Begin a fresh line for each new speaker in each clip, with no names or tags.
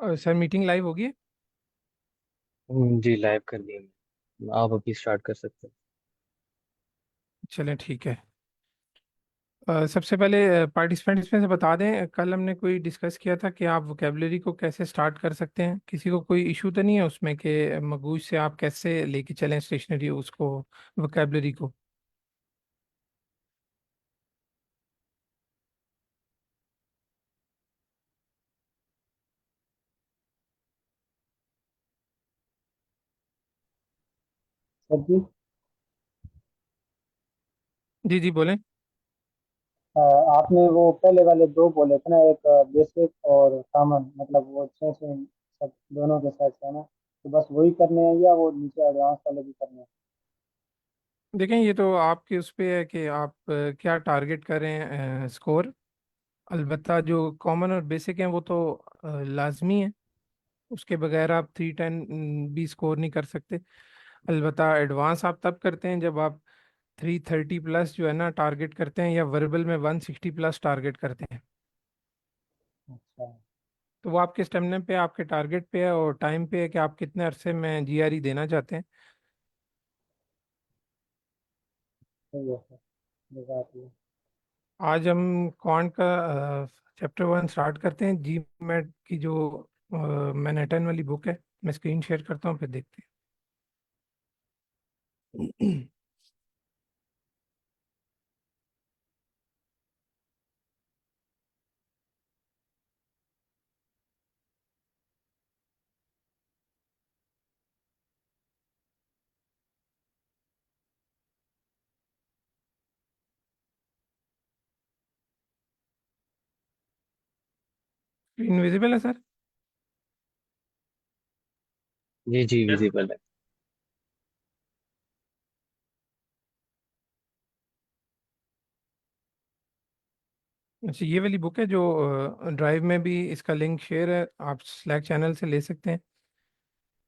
Sir meeting live होगी।
जी live कर दिए मैंने। आप अभी स्टार्ट कर सकते हैं।
चलें ठीक है। सबसे पहले पार्टिसिपेंट्स में से बता दें, कल हमने कोई डिस्कस किया था कि आप वोकेबलरी को कैसे स्टार्ट कर सकते हैं। किसी को कोई इशू तो नहीं है उसमें कि मगूज से आप कैसे लेके चलें स्टेशनरी उसको, वोकेबलरी को।
सर जी।
जी जी बोलें।
आपने वो पहले वाले दो बोले थे ना, एक बेसिक और कॉमन, मतलब वो छः छः सब दोनों के साथ है ना, तो बस वही करने हैं या वो नीचे एडवांस वाले भी करने हैं?
देखें, ये तो आपके उस पे है कि आप क्या टारगेट कर रहे हैं स्कोर। अलबत्ता जो कॉमन और बेसिक हैं वो तो लाजमी है। उसके बगैर आप 310 भी स्कोर नहीं कर सकते। अलबत्ता एडवांस आप तब करते हैं जब आप 330 प्लस जो है ना टारगेट करते हैं, या वर्बल में 160 प्लस टारगेट करते हैं।
अच्छा।
तो वो आपके स्टेमिना पे, आपके टारगेट पे है और टाइम पे है कि आप कितने अरसे में जीआरई देना चाहते हैं।
सही है सर। जज़ाक अल्लाह।
आज हम क्वांट का चैप्टर 1 स्टार्ट करते हैं। जी मैट की जो मैनहट्टन वाली बुक है, मैं स्क्रीन शेयर करता हूँ फिर देखते हैं। स्क्रीन विजिबल है सर?
जी जी विजिबल है।
अच्छा, ये वाली बुक है जो ड्राइव में भी इसका लिंक शेयर है, आप स्लैक चैनल से ले सकते हैं।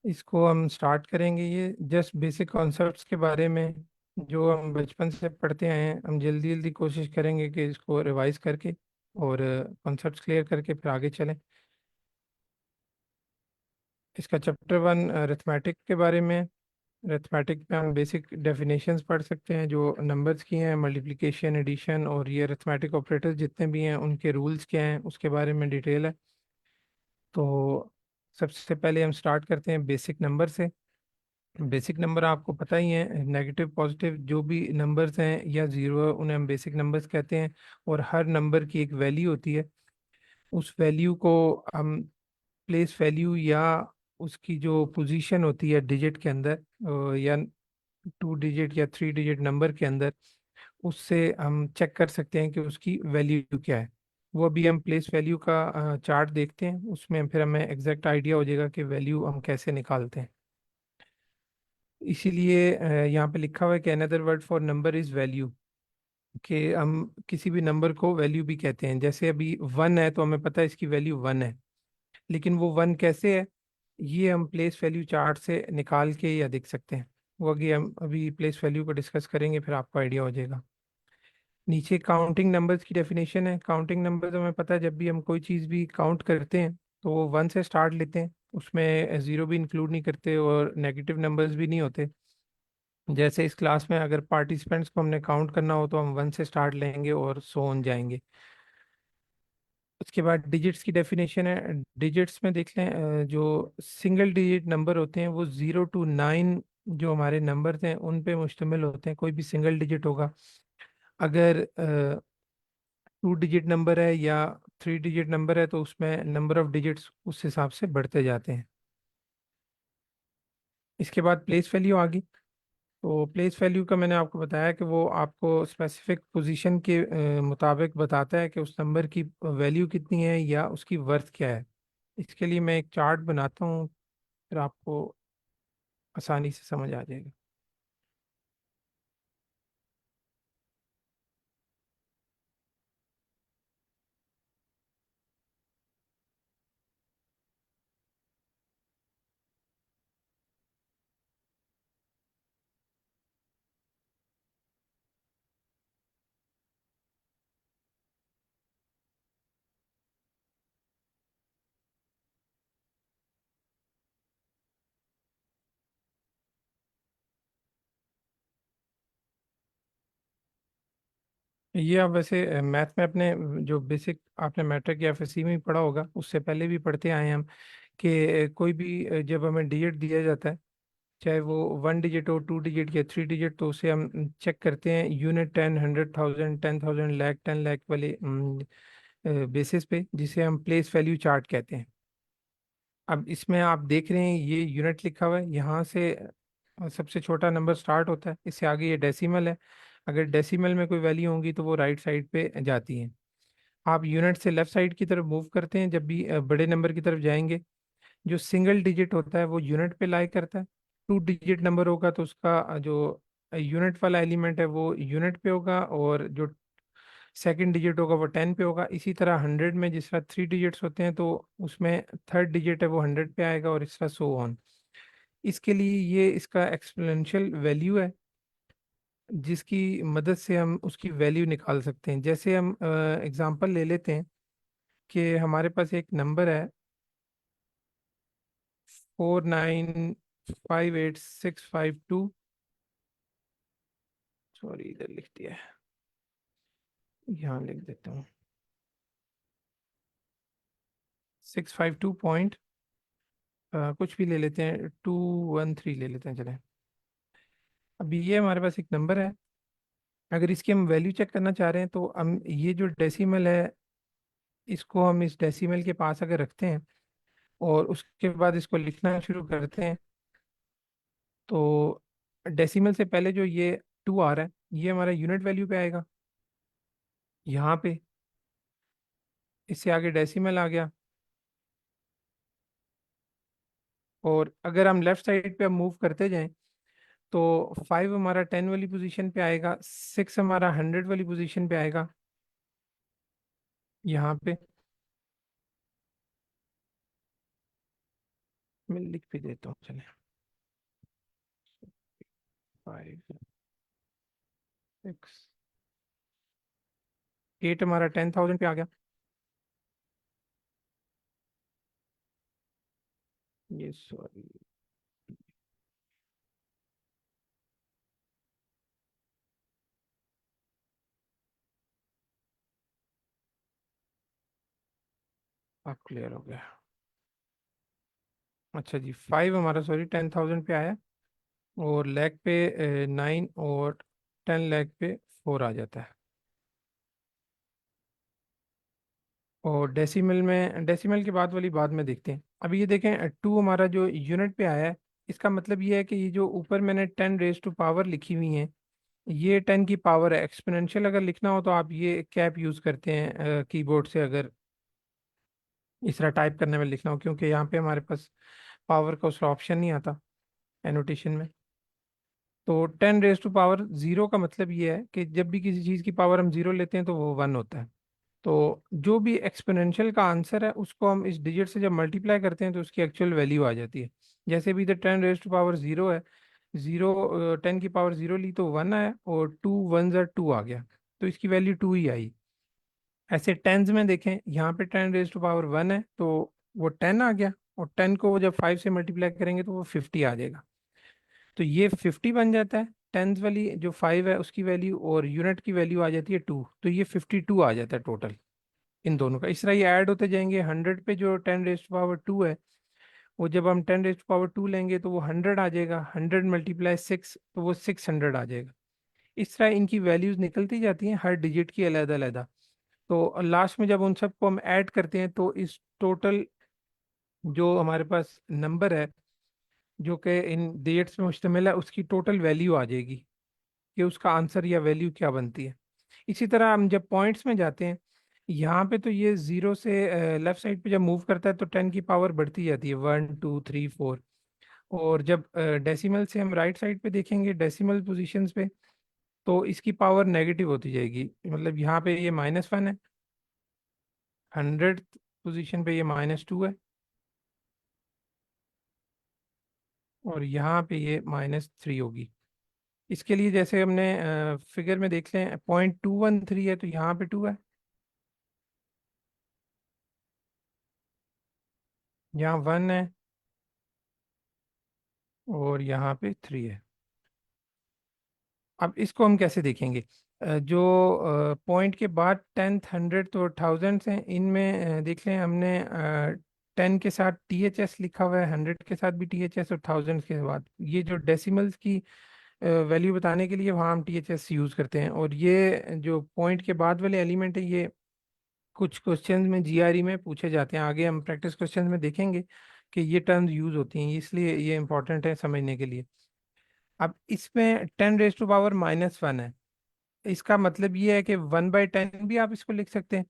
इसको हम स्टार्ट करेंगे। ये जस्ट बेसिक कॉन्सेप्ट्स के बारे में जो हम बचपन से पढ़ते आए हैं। हम जल्दी जल्दी कोशिश करेंगे कि इसको रिवाइज करके और कॉन्सेप्ट्स क्लियर करके फिर आगे चलें। इसका चैप्टर 1 अरिथमेटिक के बारे में। अरिथमेटिक में हम बेसिक डेफिनेशंस पढ़ सकते हैं जो नंबर्स की हैं, मल्टीप्लिकेशन, एडिशन, और ये अरिथमेटिक ऑपरेटर्स जितने भी हैं उनके रूल्स क्या हैं उसके बारे में डिटेल है। तो सबसे पहले हम स्टार्ट करते हैं बेसिक नंबर से। बेसिक नंबर आपको पता ही है, नेगेटिव पॉजिटिव जो भी नंबर्स हैं या जीरो है उन्हें हम बेसिक नंबर्स कहते हैं। और हर नंबर की एक वैल्यू होती है। उस वैल्यू को हम प्लेस वैल्यू या उसकी जो पोजीशन होती है डिजिट के अंदर, या 2 डिजिट या 3 डिजिट नंबर के अंदर, उससे हम चेक कर सकते हैं कि उसकी वैल्यू क्या है। वो अभी हम प्लेस वैल्यू का चार्ट देखते हैं, उसमें फिर हमें एग्जैक्ट आइडिया हो जाएगा कि वैल्यू हम कैसे निकालते हैं। इसीलिए यहाँ पे लिखा हुआ है कि another word for number is value, कि हम किसी भी नंबर को वैल्यू भी कहते हैं। जैसे अभी 1 है तो हमें पता है इसकी वैल्यू 1 है, लेकिन वो 1 कैसे है ये हम प्लेस वैल्यू चार्ट से निकाल के या देख सकते हैं। वो आगे हम अभी प्लेस वैल्यू को डिस्कस करेंगे फिर आपको आइडिया हो जाएगा। नीचे काउंटिंग नंबर्स की डेफिनेशन है। काउंटिंग नंबर तो हमें पता है, जब भी हम कोई चीज़ भी काउंट करते हैं तो वो 1 से स्टार्ट लेते हैं, उसमें जीरो भी इंक्लूड नहीं करते और नेगेटिव नंबर्स भी नहीं होते। जैसे इस क्लास में अगर पार्टिसिपेंट्स को हमने काउंट करना हो तो हम 1 से स्टार्ट लेंगे और सो ऑन जाएंगे। उसके बाद डिजिट्स की डेफिनेशन है। डिजिट्स में देख लें, जो सिंगल डिजिट नंबर होते हैं वो 0 to 9 जो हमारे नंबर हैं उन पे मुश्तमिल होते हैं। कोई भी सिंगल डिजिट होगा। अगर 2 डिजिट नंबर है या 3 डिजिट नंबर है तो उसमें नंबर ऑफ डिजिट्स उस हिसाब से बढ़ते जाते हैं। इसके बाद प्लेस वैल्यू आ गई। तो प्लेस वैल्यू का मैंने आपको बताया कि वो आपको स्पेसिफिक पोजीशन के मुताबिक बताता है कि उस नंबर की वैल्यू कितनी है या उसकी वर्थ क्या है। इसके लिए मैं एक चार्ट बनाता हूँ, फिर आपको आसानी से समझ आ जाएगा। ये आप वैसे मैथ में अपने जो बेसिक आपने मैट्रिक या एफएससी में ही पढ़ा होगा, उससे पहले भी पढ़ते आए हैं हम कि कोई भी जब हमें डिजिट दिया जाता है, चाहे वो 1 डिजिट हो, 2 डिजिट या 3 डिजिट, तो उसे हम चेक करते हैं यूनिट, 10, 100,000, 10,000, लाख, 10 लाख वाले बेसिस पे, जिसे हम प्लेस वैल्यू चार्ट कहते हैं। अब इसमें आप देख रहे हैं ये यूनिट लिखा हुआ है, यहाँ से सबसे छोटा नंबर स्टार्ट होता है, इससे आगे ये डेसिमल है। अगर डेसिमल में कोई वैल्यू होंगी तो वो राइट साइड पे जाती है। आप यूनिट से लेफ्ट साइड की तरफ मूव करते हैं जब भी बड़े नंबर की तरफ जाएंगे। जो सिंगल डिजिट होता है वो यूनिट पे लाई करता है। 2 डिजिट नंबर होगा तो उसका जो यूनिट वाला एलिमेंट है वो यूनिट पे होगा, और जो सेकंड डिजिट होगा वो 10 पे होगा। इसी तरह 100 में जिस तरह 3 डिजिट्स होते हैं तो उसमें थर्ड डिजिट है वो 100 पे आएगा, और इस तरह सो ऑन। इसके लिए ये इसका एक्सपोनेंशियल वैल्यू है, जिसकी मदद से हम उसकी वैल्यू निकाल सकते हैं। जैसे हम एग्जांपल ले लेते हैं कि हमारे पास एक नंबर है 4958,652। सॉरी, इधर लिख दिया है, यहाँ लिख देता हूँ। 652 पॉइंट कुछ भी ले लेते हैं, 213 ले लेते हैं चले। अभी ये हमारे पास एक नंबर है। अगर इसकी हम वैल्यू चेक करना चाह रहे हैं तो हम ये जो डेसिमल है, इसको हम इस डेसिमल के पास अगर रखते हैं और उसके बाद इसको लिखना शुरू करते हैं, तो डेसिमल से पहले जो ये 2 आ रहा है ये हमारा यूनिट वैल्यू पे आएगा यहाँ पे। इससे आगे डेसिमल आ गया, और अगर हम लेफ्ट साइड पे मूव करते जाएं तो 5 हमारा 10 वाली पोजीशन पे आएगा, 6 हमारा 100 वाली पोजीशन पे आएगा यहाँ पे। मैं लिख भी देता हूँ चले। 5, 6, 8 हमारा 10,000 पे आ गया। ये सॉरी, अब क्लियर हो गया। अच्छा जी, 5 हमारा सॉरी 10,000 पे आया, और लैख पे 9, और 10 लाख पे 4 आ जाता है। और डेसिमल में, डेसिमल के बाद वाली बात में देखते हैं। अभी ये देखें 2 हमारा जो यूनिट पे आया है, इसका मतलब ये है कि ये जो ऊपर मैंने 10 रेज टू पावर लिखी हुई है, ये 10 की पावर है। एक्सपोनेंशियल अगर लिखना हो तो आप ये कैप यूज़ करते हैं कीबोर्ड से, अगर इस तरह टाइप करने में लिखना हो, क्योंकि यहाँ पे हमारे पास पावर का उसका ऑप्शन नहीं आता एनोटेशन में। तो 10 रेज टू पावर 0 का मतलब ये है कि जब भी किसी चीज़ की पावर हम 0 लेते हैं तो वो 1 होता है। तो जो भी एक्सपोनेंशियल का आंसर है उसको हम इस डिजिट से जब मल्टीप्लाई करते हैं तो उसकी एक्चुअल वैल्यू आ जाती है। जैसे भी इधर 10 रेज टू पावर 0 है, 10 की पावर 0 ली तो 1 आया, और 2 1 2 आ गया, तो इसकी वैल्यू 2 ही आई। ऐसे टेंस में देखें, यहाँ पे 10 रेज टू पावर 1 है तो वो 10 आ गया, और 10 को जब 5 से मल्टीप्लाई करेंगे तो वो 50 आ जाएगा। तो ये 50 बन जाता है। टेंस वाली जो 5 है उसकी वैल्यू, और यूनिट की वैल्यू आ जाती है 2, तो ये 52 आ जाता है टोटल इन दोनों का। इस तरह ये ऐड होते जाएंगे। 100 पे जो 10 रेज टू पावर 2 है, वो जब हम 10 रेज टू पावर 2 लेंगे तो वो 100 आ जाएगा। 100 × 6 तो वो 600 आ जाएगा। इस तरह इनकी वैल्यूज निकलती जाती हैं हर डिजिट की अलग अलग। तो लास्ट में जब उन सबको हम ऐड करते हैं तो इस टोटल जो हमारे पास नंबर है, जो कि इन डिजिट्स में मुश्तमिल है, उसकी टोटल वैल्यू आ जाएगी कि उसका आंसर या वैल्यू क्या बनती है। इसी तरह हम जब पॉइंट्स में जाते हैं, यहाँ पे तो ये 0 से लेफ्ट साइड पे जब मूव करता है तो 10 की पावर बढ़ती जाती है, 1 2 3 4। और जब डेसिमल से हम राइट साइड पे देखेंगे, डेसिमल पोजीशंस पे, तो इसकी पावर नेगेटिव होती जाएगी। मतलब यहाँ पे ये -1 है, 100 पोजीशन पे ये -2 है, और यहाँ पे ये -3 होगी। इसके लिए जैसे हमने फिगर में देख लें, 0.213 है तो यहाँ पे 2 है, यहाँ 1 है, और यहाँ पे 3 है। अब इसको हम कैसे देखेंगे? जो पॉइंट के बाद टेंथ, हंड्रेड तो थाउजेंड्स हैं, इनमें देख लें हमने 10 के साथ THS लिखा हुआ है, 100 के साथ भी THS, और थाउजेंड्स के बाद ये जो डेसिमल्स की वैल्यू बताने के लिए वहाँ हम THS यूज़ करते हैं। और ये जो पॉइंट के बाद वाले एलिमेंट है, ये कुछ क्वेश्चंस में GRE में पूछे जाते हैं। आगे हम प्रैक्टिस क्वेश्चंस में देखेंगे कि ये टर्म्स यूज़ होती हैं, इसलिए ये इंपॉर्टेंट है समझने के लिए। अब इसमें 10⁻⁻1 है। इसका मतलब ये है कि 1/10 भी आप इसको लिख सकते हैं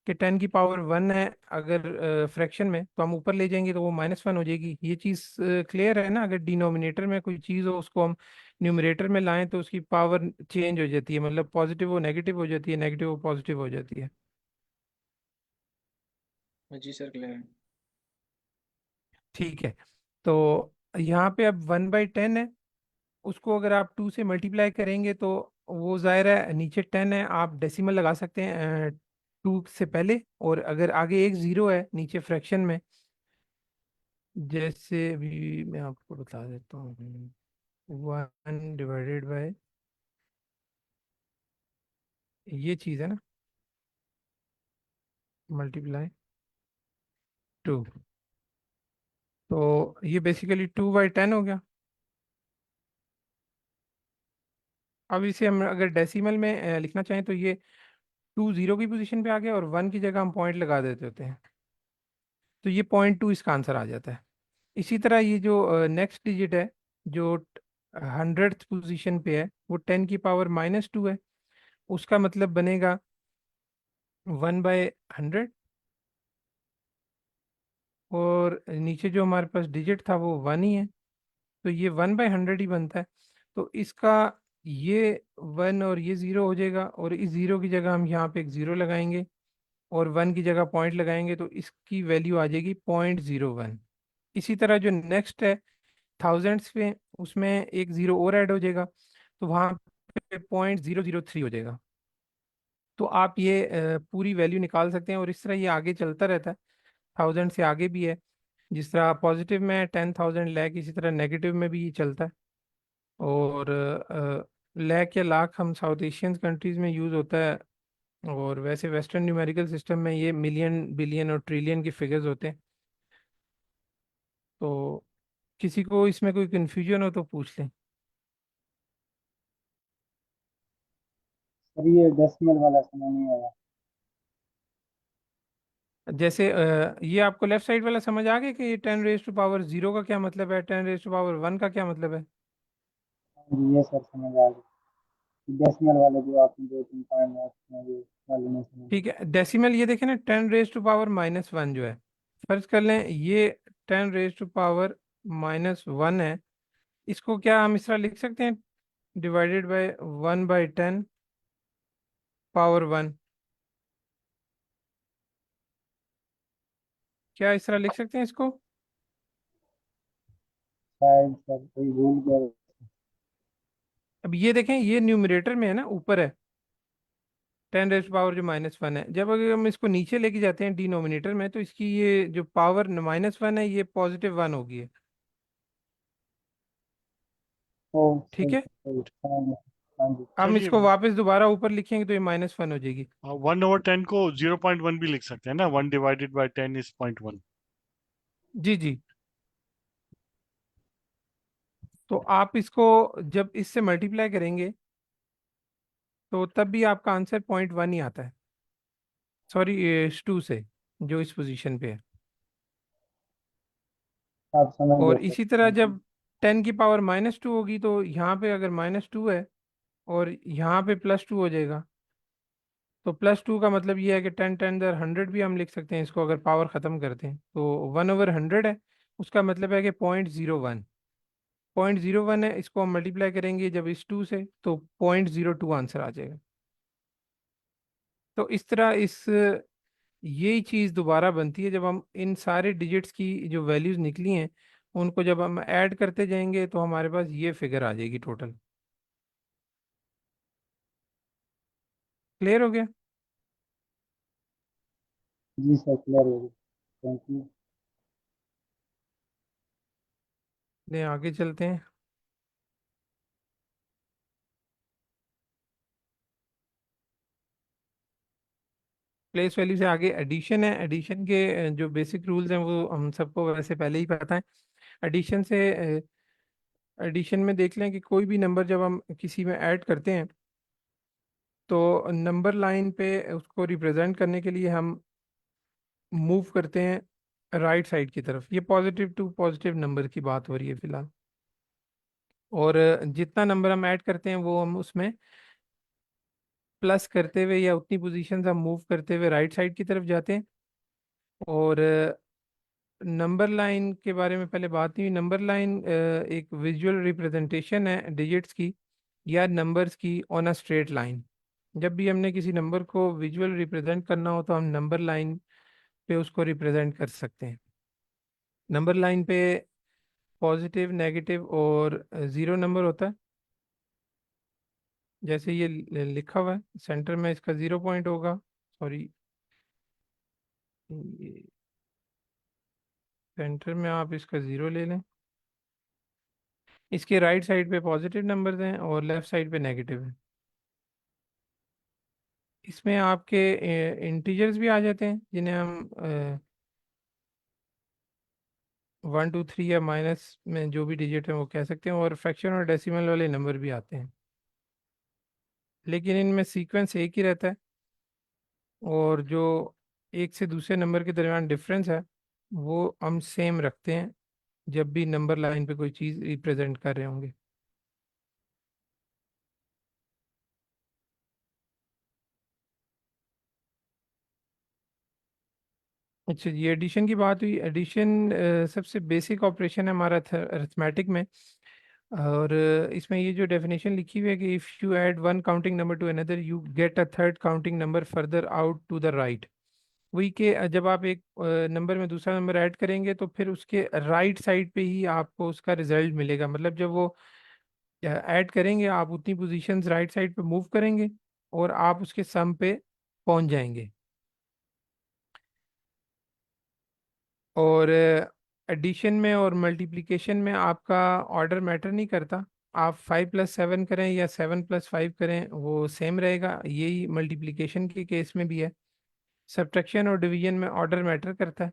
कि 10⁻1 है। अगर फ्रैक्शन में तो हम ऊपर ले जाएंगे तो वो -1 हो जाएगी। ये चीज़ क्लियर है ना? अगर डिनोमिनेटर में कोई चीज़ हो, उसको हम न्यूमरेटर में लाएं तो उसकी पावर चेंज हो जाती है, मतलब पॉजिटिव वो नेगेटिव हो जाती है, नेगेटिव वो पॉजिटिव हो जाती है।
जी सर, क्लियर है।
ठीक है। तो यहाँ पे अब 1/10 है, उसको अगर आप 2 से मल्टीप्लाई करेंगे तो वो ज़ाहिर है नीचे 10 है, आप डेसिमल लगा सकते हैं 2 से पहले, और अगर आगे एक ज़ीरो है नीचे फ्रैक्शन में, जैसे भी मैं आपको बता देता हूँ, 1/, ये चीज़ है ना, मल्टीप्लाई 2, तो ये बेसिकली 2/10 हो गया। अब इसे हम अगर डेसिमल में लिखना चाहें तो ये 2 0 की पोजीशन पे आ गया, और 1 की जगह हम पॉइंट लगा देते होते हैं, तो ये 0.2 इसका आंसर आ जाता है। इसी तरह ये जो नेक्स्ट डिजिट है, जो 100th पोजीशन पे है, वो 10⁻⁻2 है। उसका मतलब बनेगा 1/100, और नीचे जो हमारे पास डिजिट था वो 1 ही है, तो ये 1/100 ही बनता है। तो इसका ये 1 और ये ज़ीरो हो जाएगा, और इस ज़ीरो की जगह हम यहाँ पे एक ज़ीरो लगाएंगे, और 1 की जगह पॉइंट लगाएंगे, तो इसकी वैल्यू आ जाएगी 0.01। इसी तरह जो नेक्स्ट है थाउजेंड्स पे, उसमें एक ज़ीरो और ऐड हो जाएगा, तो वहाँ पे 0.003 हो जाएगा। तो आप ये पूरी वैल्यू निकाल सकते हैं, और इस तरह ये आगे चलता रहता है, थाउजेंड से आगे भी है। जिस तरह पॉजिटिव में 10,000 लैख, इसी तरह नेगेटिव में भी ये चलता है। और लैख या लाख हम साउथ एशियन कंट्रीज़ में यूज़ होता है, और वैसे वेस्टर्न न्यूमेरिकल सिस्टम में ये मिलियन, बिलियन और ट्रिलियन के फिगर्स होते हैं। तो किसी को इसमें कोई कन्फ्यूजन हो तो पूछ लें।
सर ये डेसिमल वाला समझ नहीं आया।
जैसे ये आपको लेफ्ट साइड वाला समझ आ गया कि 10⁻0 का क्या मतलब है, 10⁻1 का क्या मतलब है?
हाँ जी, ये सर समझ आ गया। डेसिमल वाले जो आपने दो तीन पॉइंट है उसमें ये वाले नहीं समझ
ठीक है, डेसिमल ये देखें ना, 10⁻⁻1 जो है, फर्ज कर लें ये 10⁻⁻1 है। इसको क्या हम इस तरह लिख सकते हैं, डिवाइडेड बाय 1/10⁻1? क्या इस तरह लिख सकते हैं इसको?
शायद सर कोई भूल गया।
अब ये देखें, ये न्यूमरेटर में है ना, ऊपर है 10⁻ जो -1 है। जब अगर हम इसको नीचे लेके जाते हैं डिनोमिनेटर में, तो इसकी ये जो पावर -1 है, ये +1 होगी है।
ओ
ठीक
सही
है,
सही समझ गया। हाँ जी।
हम
सर ये
इसको वापस दोबारा ऊपर लिखेंगे तो ये -1 हो जाएगी।
1/10 को 0.1 भी लिख सकते हैं ना, 1/10 इज 0.1।
जी जी। तो आप इसको जब इससे मल्टीप्लाई करेंगे तो तब भी आपका आंसर 0.1 ही आता है, सॉरी 2 से, जो इस पोजीशन पे है।
आप समझ गए
और
सर,
इसी तरह
थैंक यू।
जब 10⁻2 होगी, तो यहाँ पे अगर -2 है और यहाँ पे +2 हो जाएगा, तो +2 का मतलब ये है कि 10 10 100 भी हम लिख सकते हैं इसको, अगर पावर ख़त्म करते हैं तो 1/100 है। उसका मतलब है कि 0.01, 0.01 है, इसको हम मल्टीप्लाई करेंगे जब इस 2 से, तो 0.02 आंसर आ जाएगा। तो इस तरह इस यही चीज़ दोबारा बनती है, जब हम इन सारे डिजिट्स की जो वैल्यूज़ निकली हैं, उनको जब हम ऐड करते जाएंगे तो हमारे पास ये फिगर आ जाएगी टोटल। क्लियर हो गया?
जी सर क्लियर हो गया, थैंक यू।
ले आगे चलते हैं। प्लेस वैल्यू से आगे एडिशन है। एडिशन के जो बेसिक रूल्स हैं वो हम सबको वैसे पहले ही पता है। एडिशन से एडिशन में देख लें कि कोई भी नंबर जब हम किसी में ऐड करते हैं तो नंबर लाइन पे उसको रिप्रेजेंट करने के लिए हम मूव करते हैं राइट साइड की तरफ। ये पॉजिटिव टू पॉजिटिव नंबर की बात हो रही है फिलहाल। और जितना नंबर हम ऐड करते हैं वो हम उसमें प्लस करते हुए या उतनी पोजीशन हम मूव करते हुए राइट साइड की तरफ जाते हैं। और नंबर लाइन के बारे में पहले बात नहीं हुई। नंबर लाइन एक विजुअल रिप्रेजेंटेशन है डिजिट्स की या नंबर्स की ऑन अ स्ट्रेट लाइन। जब भी हमने किसी नंबर को विजुअल रिप्रेजेंट करना हो तो हम नंबर लाइन पे उसको रिप्रेजेंट कर सकते हैं। नंबर लाइन पे पॉजिटिव नेगेटिव और ज़ीरो नंबर होता है। जैसे ये लिखा हुआ है सेंटर में इसका 0 पॉइंट होगा। सॉरी, सेंटर में आप इसका 0 ले लें। इसके राइट साइड पे पॉजिटिव नंबर्स हैं और लेफ्ट साइड पे नेगेटिव है। इसमें आपके इंटीजर्स भी आ जाते हैं जिन्हें हम 1 2 3 या माइनस में जो भी डिजिट है वो कह सकते हैं। और फ्रैक्शन और डेसिमल वाले नंबर भी आते हैं, लेकिन इनमें सीक्वेंस एक ही रहता है। और जो एक से दूसरे नंबर के दरमियान डिफरेंस है वो हम सेम रखते हैं जब भी नंबर लाइन पे कोई चीज़ रिप्रेजेंट कर रहे होंगे। अच्छा, ये एडिशन की बात हुई। एडिशन सबसे बेसिक ऑपरेशन है हमारा अरिथमेटिक में। और इसमें ये जो डेफिनेशन लिखी हुई है कि if you add one counting number to another you get a third counting number further out to the right. वही के जब आप एक नंबर में दूसरा नंबर ऐड करेंगे तो फिर उसके राइट साइड पे ही आपको उसका रिजल्ट मिलेगा। मतलब जब वो ऐड करेंगे आप उतनी पोजीशंस राइट साइड पे मूव करेंगे और आप उसके सम पे पहुंच जाएंगे। और एडिशन में और मल्टीप्लिकेशन में आपका ऑर्डर मैटर नहीं करता। आप 5 + 7 करें या 7 + 5 करें वो सेम रहेगा। यही मल्टीप्लिकेशन के केस में भी है। सब्ट्रैक्शन और डिवीजन में ऑर्डर मैटर करता है,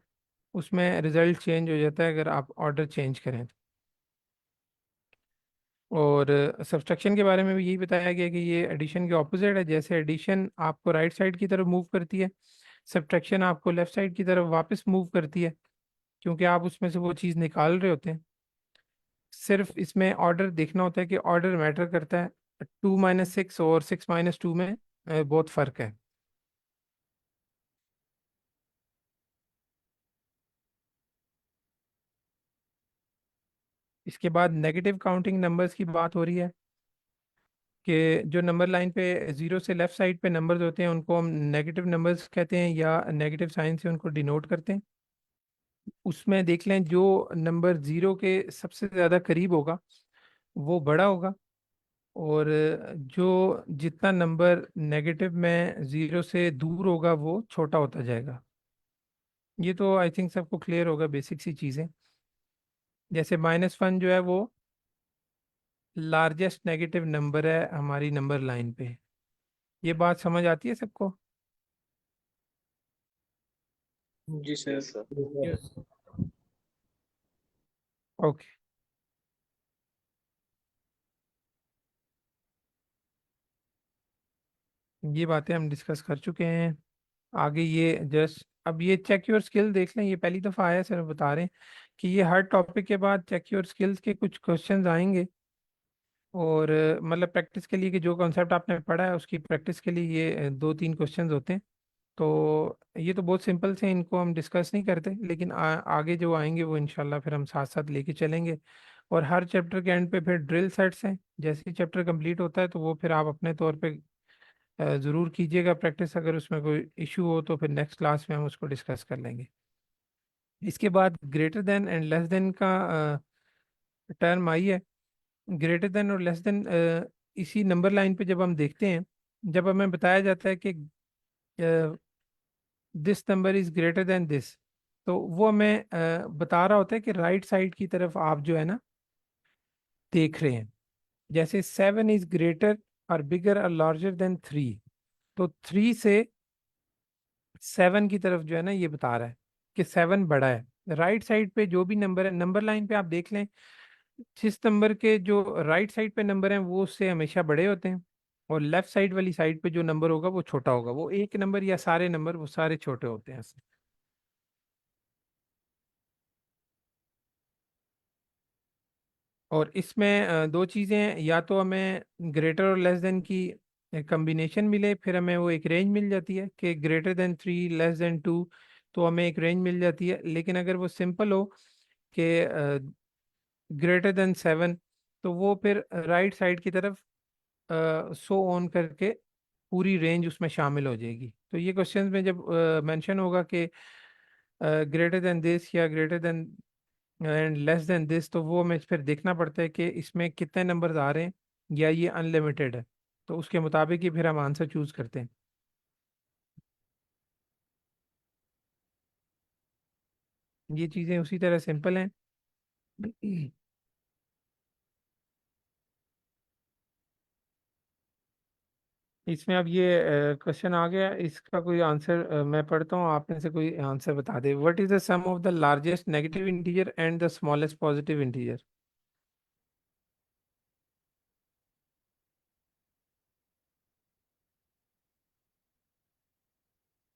उसमें रिजल्ट चेंज हो जाता है अगर आप ऑर्डर चेंज करें तो। और सब्ट्रैक्शन के बारे में भी यही बताया गया कि ये एडिशन के ऑपोजिट है। जैसे एडिशन आपको राइट साइड की तरफ मूव करती है, सब्ट्रैक्शन आपको लेफ्ट साइड की तरफ वापस मूव करती है, क्योंकि आप उसमें से वो चीज़ निकाल रहे होते हैं। सिर्फ इसमें ऑर्डर देखना होता है कि ऑर्डर मैटर करता है। 2 - 6 और 6 - 2 में बहुत फ़र्क है। इसके बाद नेगेटिव काउंटिंग नंबर्स की बात हो रही है कि जो नंबर लाइन पे ज़ीरो से लेफ्ट साइड पे नंबर्स होते हैं उनको हम नेगेटिव नंबर्स कहते हैं या नेगेटिव साइन से उनको डिनोट करते हैं। उसमें देख लें जो नंबर ज़ीरो के सबसे ज़्यादा करीब होगा वो बड़ा होगा। और जो जितना नंबर नेगेटिव में ज़ीरो से दूर होगा वो छोटा होता जाएगा। ये तो आई थिंक सबको क्लियर होगा, बेसिक सी चीज़ें। जैसे -1 जो है वो लार्जेस्ट नेगेटिव नंबर है हमारी नंबर लाइन पे। ये बात समझ आती है सबको?
जी सर।
Yes.
ओके, ये बातें हम डिस्कस कर चुके हैं। आगे ये जस्ट अब ये चेक योर स्किल देख लें। ये पहली दफ़ा आया सर, बता रहे हैं कि ये हर टॉपिक के बाद चेक योर स्किल्स के कुछ क्वेश्चंस आएंगे। और मतलब प्रैक्टिस के लिए कि जो कॉन्सेप्ट आपने पढ़ा है उसकी प्रैक्टिस के लिए ये 2 3 क्वेश्चंस होते हैं। तो ये तो बहुत सिंपल से, इनको हम डिस्कस नहीं करते, लेकिन आगे जो आएंगे वो इंशाल्लाह फिर हम साथ साथ लेके चलेंगे। और हर चैप्टर के एंड पे फिर ड्रिल सेट्स हैं। जैसे ही चैप्टर कंप्लीट होता है तो वो फिर आप अपने तौर पे ज़रूर कीजिएगा प्रैक्टिस। अगर उसमें कोई इशू हो तो फिर नेक्स्ट क्लास में हम उसको डिस्कस कर लेंगे। इसके बाद greater than and less than का टर्म आई है। ग्रेटर देन और लेस देन इसी नंबर लाइन पे जब हम देखते हैं, जब हमें बताया जाता है कि this number is greater than this, तो वो हमें बता रहा होता है कि राइट साइड की तरफ आप जो है ना देख रहे हैं। जैसे 7 इज ग्रेटर और बिगर और लार्जर देन 3, तो 3 से 7 की तरफ जो है ना ये बता रहा है कि 7 बड़ा है। राइट साइड पे जो भी नंबर है, नंबर लाइन पे आप देख लें, जिस नंबर के जो राइट साइड पे नंबर हैं वो उससे हमेशा बड़े होते हैं, और लेफ्ट साइड वाली साइड पे जो नंबर होगा वो छोटा होगा। वो एक नंबर या सारे नंबर वो सारे छोटे होते हैं ऐसे। और इसमें दो चीज़ें हैं, या तो हमें ग्रेटर और लेस देन की कम्बिनेशन मिले, फिर हमें वो एक रेंज मिल जाती है कि ग्रेटर देन 3 लेस देन 2, तो हमें एक रेंज मिल जाती है। लेकिन अगर वो सिंपल हो कि ग्रेटर देन 7, तो वो फिर राइट साइड की तरफ सो ऑन करके पूरी रेंज उसमें शामिल हो जाएगी। तो ये क्वेश्चंस में जब मेंशन होगा कि ग्रेटर देन दिस या greater than and less than this, तो वो हमें फिर देखना पड़ता है कि इसमें कितने नंबर्स आ रहे हैं या ये अनलिमिटेड है। तो उसके मुताबिक ही फिर हम आंसर चूज करते हैं। ये चीज़ें उसी तरह सिंपल हैं। इसमें अब ये क्वेश्चन आ गया, इसका कोई आंसर मैं पढ़ता हूँ, आप में से कोई आंसर बता दे। What is the sum of the largest negative integer and the smallest positive integer?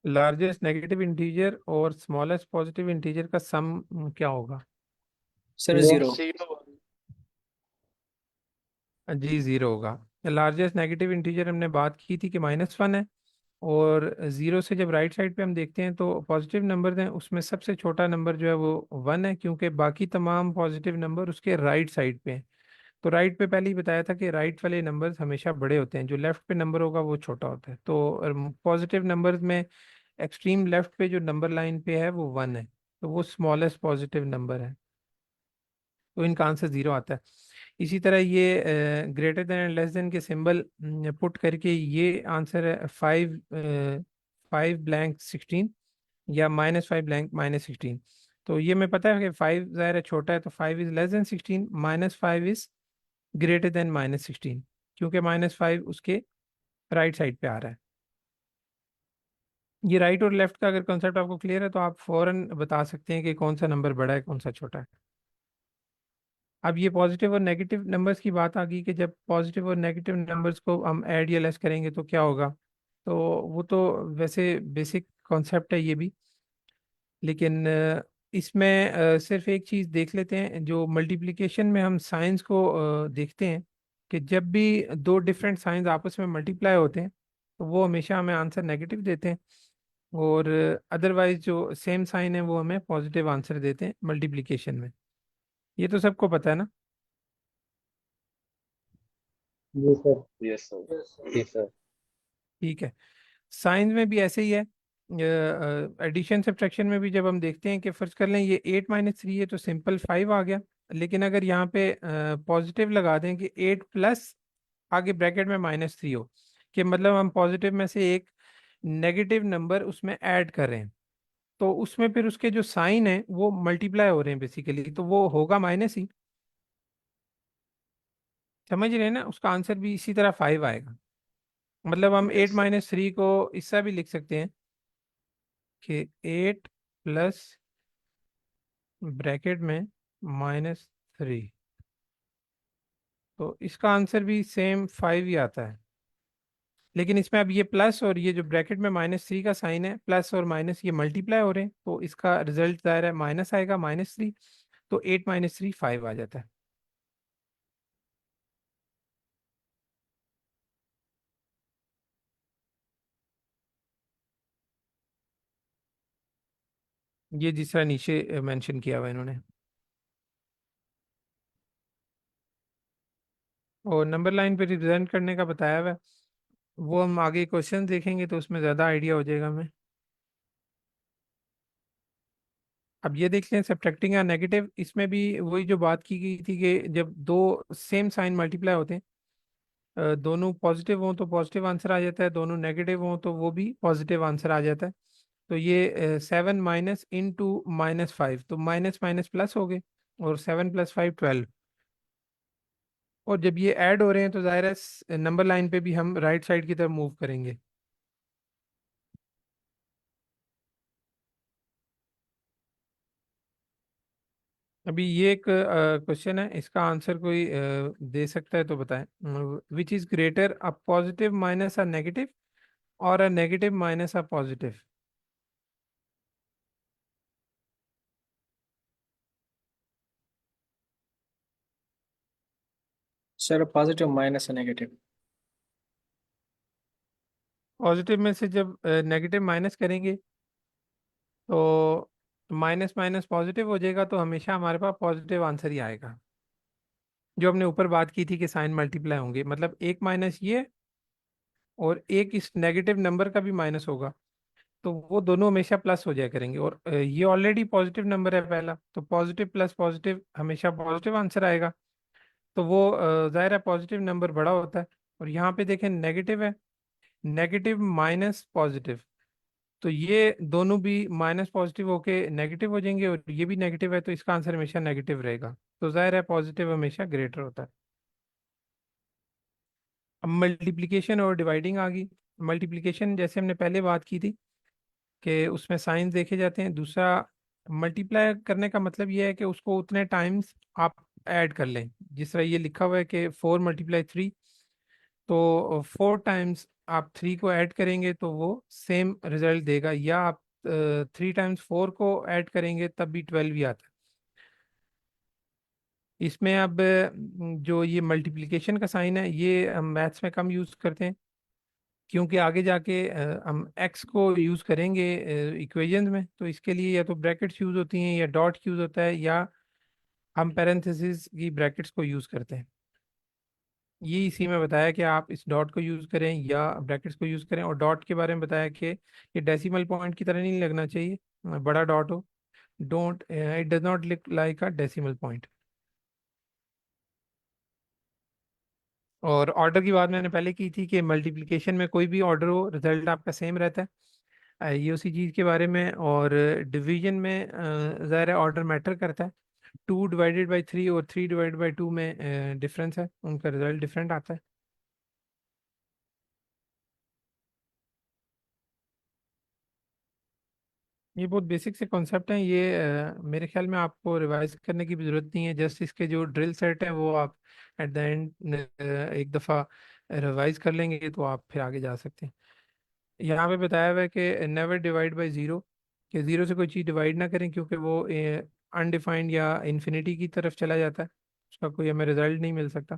Largest negative integer और स्मॉलेस्ट पॉजिटिव इंटीजर का सम क्या होगा?
Sir
zero.
जीरो।
जी जीरो होगा। लार्जेस्ट नेगेटिव इंटीजर हमने बात की थी कि -1 है, और जीरो से जब राइट साइड पे हम देखते हैं तो पॉजिटिव नंबर हैं, उसमें सबसे छोटा नंबर जो है वो 1 है, क्योंकि बाकी तमाम पॉजिटिव नंबर उसके राइट साइड पे हैं। तो राइट पे पहले ही बताया था कि राइट वाले नंबर्स हमेशा बड़े होते हैं, जो लेफ्ट पे नंबर होगा वो छोटा होता है। तो पॉजिटिव नंबर्स में एक्सट्रीम लेफ्ट पे जो नंबर लाइन पे है वो 1 है, तो वो स्मॉलेस्ट पॉजिटिव नंबर है। तो इनका आंसर जीरो आता है। इसी तरह ये greater than and less than के सिंबल पुट करके ये आंसर है 5 5 ब्लैंक 16, या -5 ब्लैंक -16। तो ये मैं पता है कि 5 ज़ाहिर है छोटा है, तो 5 is less than 16, -5 is greater than -16, क्योंकि -5 उसके राइट साइड पे आ रहा है। ये राइट और लेफ्ट का अगर कॉन्सेप्ट आपको क्लियर है तो आप फौरन बता सकते हैं कि कौन सा नंबर बड़ा है कौन सा छोटा है। अब ये पॉजिटिव और नेगेटिव नंबर्स की बात आ गई कि जब पॉजिटिव और नेगेटिव नंबर्स को हम ऐड या लेस करेंगे तो क्या होगा। तो वो तो वैसे बेसिक कॉन्सेप्ट है ये भी, लेकिन इसमें सिर्फ एक चीज़ देख लेते हैं। जो मल्टीप्लिकेशन में हम साइंस को देखते हैं कि जब भी दो डिफरेंट साइंस आपस में मल्टीप्लाई होते हैं तो वो हमेशा हमें आंसर नेगेटिव देते हैं, और अदरवाइज जो सेम साइन है वो हमें पॉजिटिव आंसर देते हैं मल्टीप्लिकेशन में। ये तो सबको पता है ना।
जी सर।
Yes sir. जी सर।
ठीक है। साइंस में भी ऐसे ही है। एडिशन सब्ट्रैक्शन में भी जब हम देखते हैं कि फर्ज कर लें ये 8 - 3 है तो सिंपल 5 आ गया। लेकिन अगर यहाँ पे पॉजिटिव लगा दें कि 8 प्लस आगे ब्रैकेट में -3 हो, कि मतलब हम पॉजिटिव में से एक नेगेटिव नंबर उसमें ऐड कर रहे हैं, तो उसमें फिर उसके जो साइन है वो मल्टीप्लाई हो रहे हैं बेसिकली, तो वो होगा माइनस ही। समझ रहे हैं ना, उसका आंसर भी इसी तरह 5 आएगा। मतलब हम 8 - 3 को इससा भी लिख सकते हैं कि 8 प्लस ब्रैकेट में -3, तो इसका आंसर भी सेम 5 ही आता है। लेकिन इसमें अब ये प्लस और ये जो ब्रैकेट में -3 का साइन है, प्लस और माइनस ये मल्टीप्लाई हो रहे हैं, तो इसका रिजल्ट दायरा है माइनस आएगा -3। तो 8 - 3 5 आ जाता है। ये जिस तरह नीचे मेंशन किया हुआ है इन्होंने। और नंबर लाइन पे रिप्रेजेंट करने का बताया हुआ है, वो हम आगे क्वेश्चन देखेंगे तो उसमें ज़्यादा आइडिया हो जाएगा हमें। अब ये देख लें सब्ट्रैक्टिंग या नेगेटिव, इसमें भी वही जो बात की गई थी कि जब दो सेम साइन मल्टीप्लाई होते हैं, दोनों पॉजिटिव हों तो पॉजिटिव आंसर आ जाता है, दोनों नेगेटिव हों तो वो भी पॉजिटिव आंसर आ जाता है। तो ये 7 माइनस इंटू -5, तो माइनस माइनस प्लस हो गए, और 7 + 5 12। और जब ये ऐड हो रहे हैं तो ज़ाहिर है नंबर लाइन पे भी हम राइट साइड की तरफ मूव करेंगे। अभी ये एक क्वेश्चन है, इसका आंसर कोई दे सकता है तो बताएं। Which is greater, a positive minus a negative और a negative minus a positive?
Sir positive minus negative.
Positive में से जब नेगेटिव माइनस करेंगे तो माइनस माइनस पॉजिटिव हो जाएगा, तो हमेशा हमारे पास पॉजिटिव आंसर ही आएगा। जो हमने ऊपर बात की थी कि साइन मल्टीप्लाई होंगे, मतलब एक माइनस ये और एक इस नेगेटिव नंबर का भी माइनस होगा, तो वो दोनों हमेशा प्लस हो जाया करेंगे। और ये ऑलरेडी पॉजिटिव नंबर है पहला, तो पॉजिटिव प्लस पॉजिटिव हमेशा पॉजिटिव आंसर आएगा। तो वो जाहिर है पॉजिटिव नंबर बड़ा होता है। और यहाँ पे देखें नेगेटिव है, नेगेटिव माइनस पॉजिटिव, तो ये दोनों भी माइनस पॉजिटिव होके नेगेटिव हो जाएंगे, और ये भी नेगेटिव है, तो इसका आंसर हमेशा नेगेटिव रहेगा। तो जाहिर है पॉजिटिव हमेशा ग्रेटर होता है। अब मल्टीप्लिकेशन और डिवाइडिंग आ गई। मल्टीप्लिकेशन जैसे हमने पहले बात की थी कि उसमें साइंस देखे जाते हैं। दूसरा, मल्टीप्लाई करने का मतलब ये है कि उसको उतने टाइम्स आप ऐड कर लें। जिस तरह ये लिखा हुआ है कि 4 × 3, तो 4 टाइम्स आप 3 को ऐड करेंगे तो वो सेम रिजल्ट देगा, या आप 3 टाइम्स 4 को ऐड करेंगे तब भी 12 ही आता है। इसमें अब जो ये मल्टीप्लिकेशन का साइन है, ये हम मैथ्स में कम यूज़ करते हैं, क्योंकि आगे जाके हम एक्स को यूज़ करेंगे इक्वेशंस में, तो इसके लिए या तो ब्रैकेट्स यूज़ होती हैं, या डॉट यूज़ होता है, या हम पैरेंथेसिस की ब्रैकेट्स को यूज़ करते हैं। ये इसी में बताया कि आप इस डॉट को यूज़ करें या ब्रैकेट्स को यूज़ करें। और डॉट के बारे में बताया कि ये डेसिमल पॉइंट की तरह नहीं लगना चाहिए, बड़ा डॉट हो। Don't, it does not look like a decimal point. और ऑर्डर की बात मैंने पहले की थी कि मल्टीप्लिकेशन में कोई भी ऑर्डर हो, रिजल्ट आपका सेम रहता है। ये उसी चीज़ के बारे में। और डिवीजन में ज़ाहिर ऑर्डर मैटर करता है। 2/3 और 3/2 में डिफरेंस है, उनका रिजल्ट डिफरेंट आता है। ये बहुत बेसिक से कॉन्सेप्ट हैं। ये मेरे ख्याल में आपको रिवाइज करने की भी ज़रूरत नहीं है। जस्ट इसके जो ड्रिल सेट है वो आप एट द एंड एक दफ़ा रिवाइज कर लेंगे तो आप फिर आगे जा सकते हैं। यहाँ पे बताया हुआ है कि नेवर डिवाइड बाय ज़ीरो, कि ज़ीरो से कोई चीज़ डिवाइड ना करें, क्योंकि वो अनडिफाइंड या इन्फिनिटी की तरफ चला जाता है, उसका कोई हमें रिजल्ट नहीं मिल सकता।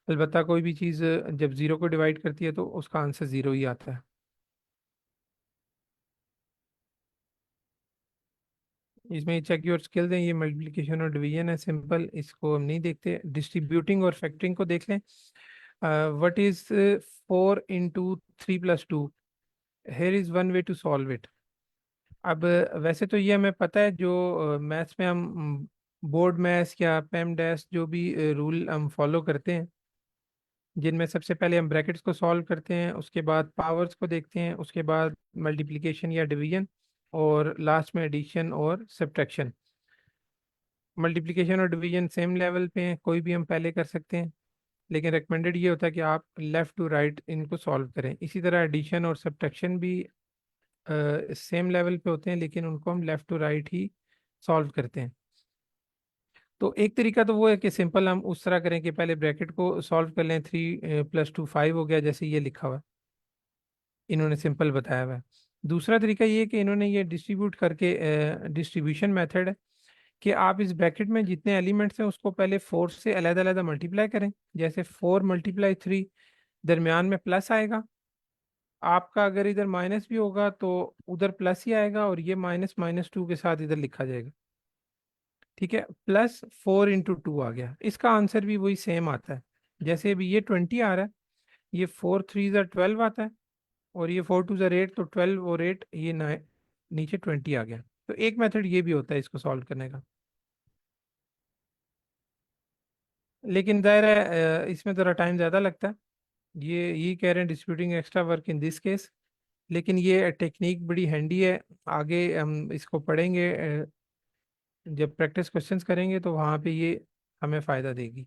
अलबत्ता कोई भी चीज़ जब ज़ीरो को डिवाइड करती है तो उसका आंसर ज़ीरो ही आता है। इसमें चेक योर स्किल्स हैं, ये मल्टीप्लिकेशन और डिवीजन है, सिंपल, इसको हम नहीं देखते। डिस्ट्रीब्यूटिंग और फैक्टरिंग को देख लें। What is 4 × 3 + 2? Here is one way to solve it. अब वैसे तो ये हमें पता है, जो मैथ्स में हम बोर्ड मैथ्स या पेम डैश जो भी रूल हम फॉलो करते हैं, जिनमें सबसे पहले हम ब्रैकेट्स को सॉल्व करते हैं, उसके बाद पावर्स को देखते हैं, उसके बाद मल्टीप्लिकेशन या डिवीजन, और लास्ट में एडिशन और सब्ट्रैक्शन। मल्टीप्लिकेशन और डिवीजन सेम लेवल पे हैं, कोई भी हम पहले कर सकते हैं, लेकिन रिकमेंडेड ये होता है कि आप लेफ़्ट टू राइट इनको सॉल्व करें। इसी तरह एडिशन और सब्ट्रैक्शन भी सेम लेवल पे होते हैं, लेकिन उनको हम लेफ़्ट टू राइट ही सॉल्व करते हैं। तो एक तरीका तो वो है कि सिंपल हम उस तरह करें कि पहले ब्रैकेट को सॉल्व कर लें। 3 + 2 5 हो गया, जैसे ये लिखा हुआ है, इन्होंने सिंपल बताया हुआ है। दूसरा तरीका ये है कि इन्होंने ये डिस्ट्रीब्यूट करके, डिस्ट्रीब्यूशन मेथड है, कि आप इस ब्रैकेट में जितने एलिमेंट्स हैं उसको पहले 4 से अलग अलग मल्टीप्लाई करें। जैसे 4 × 3, दरमियान में प्लस आएगा। आपका अगर इधर माइनस भी होगा तो उधर प्लस ही आएगा, और ये माइनस -2 के साथ इधर लिखा जाएगा। ठीक है, +4 × 2 आ गया, इसका आंसर भी वही सेम आता है। जैसे अभी ये 20 आ रहा है, ये 4 × 3 = 12 आता है, और ये 4 × 2 = 8, तो 12 और 8 ये नीचे 20 आ गया। तो एक मेथड ये भी होता है इसको सॉल्व करने का। लेकिन दायरा इसमें थोड़ा टाइम ज़्यादा लगता है। ये कह रहे हैं disputing extra work in this case, लेकिन ये टेक्निक बड़ी हैंडी है। आगे हम इसको पढ़ेंगे, जब प्रैक्टिस क्वेश्चंस करेंगे तो वहाँ पे ये हमें फ़ायदा देगी।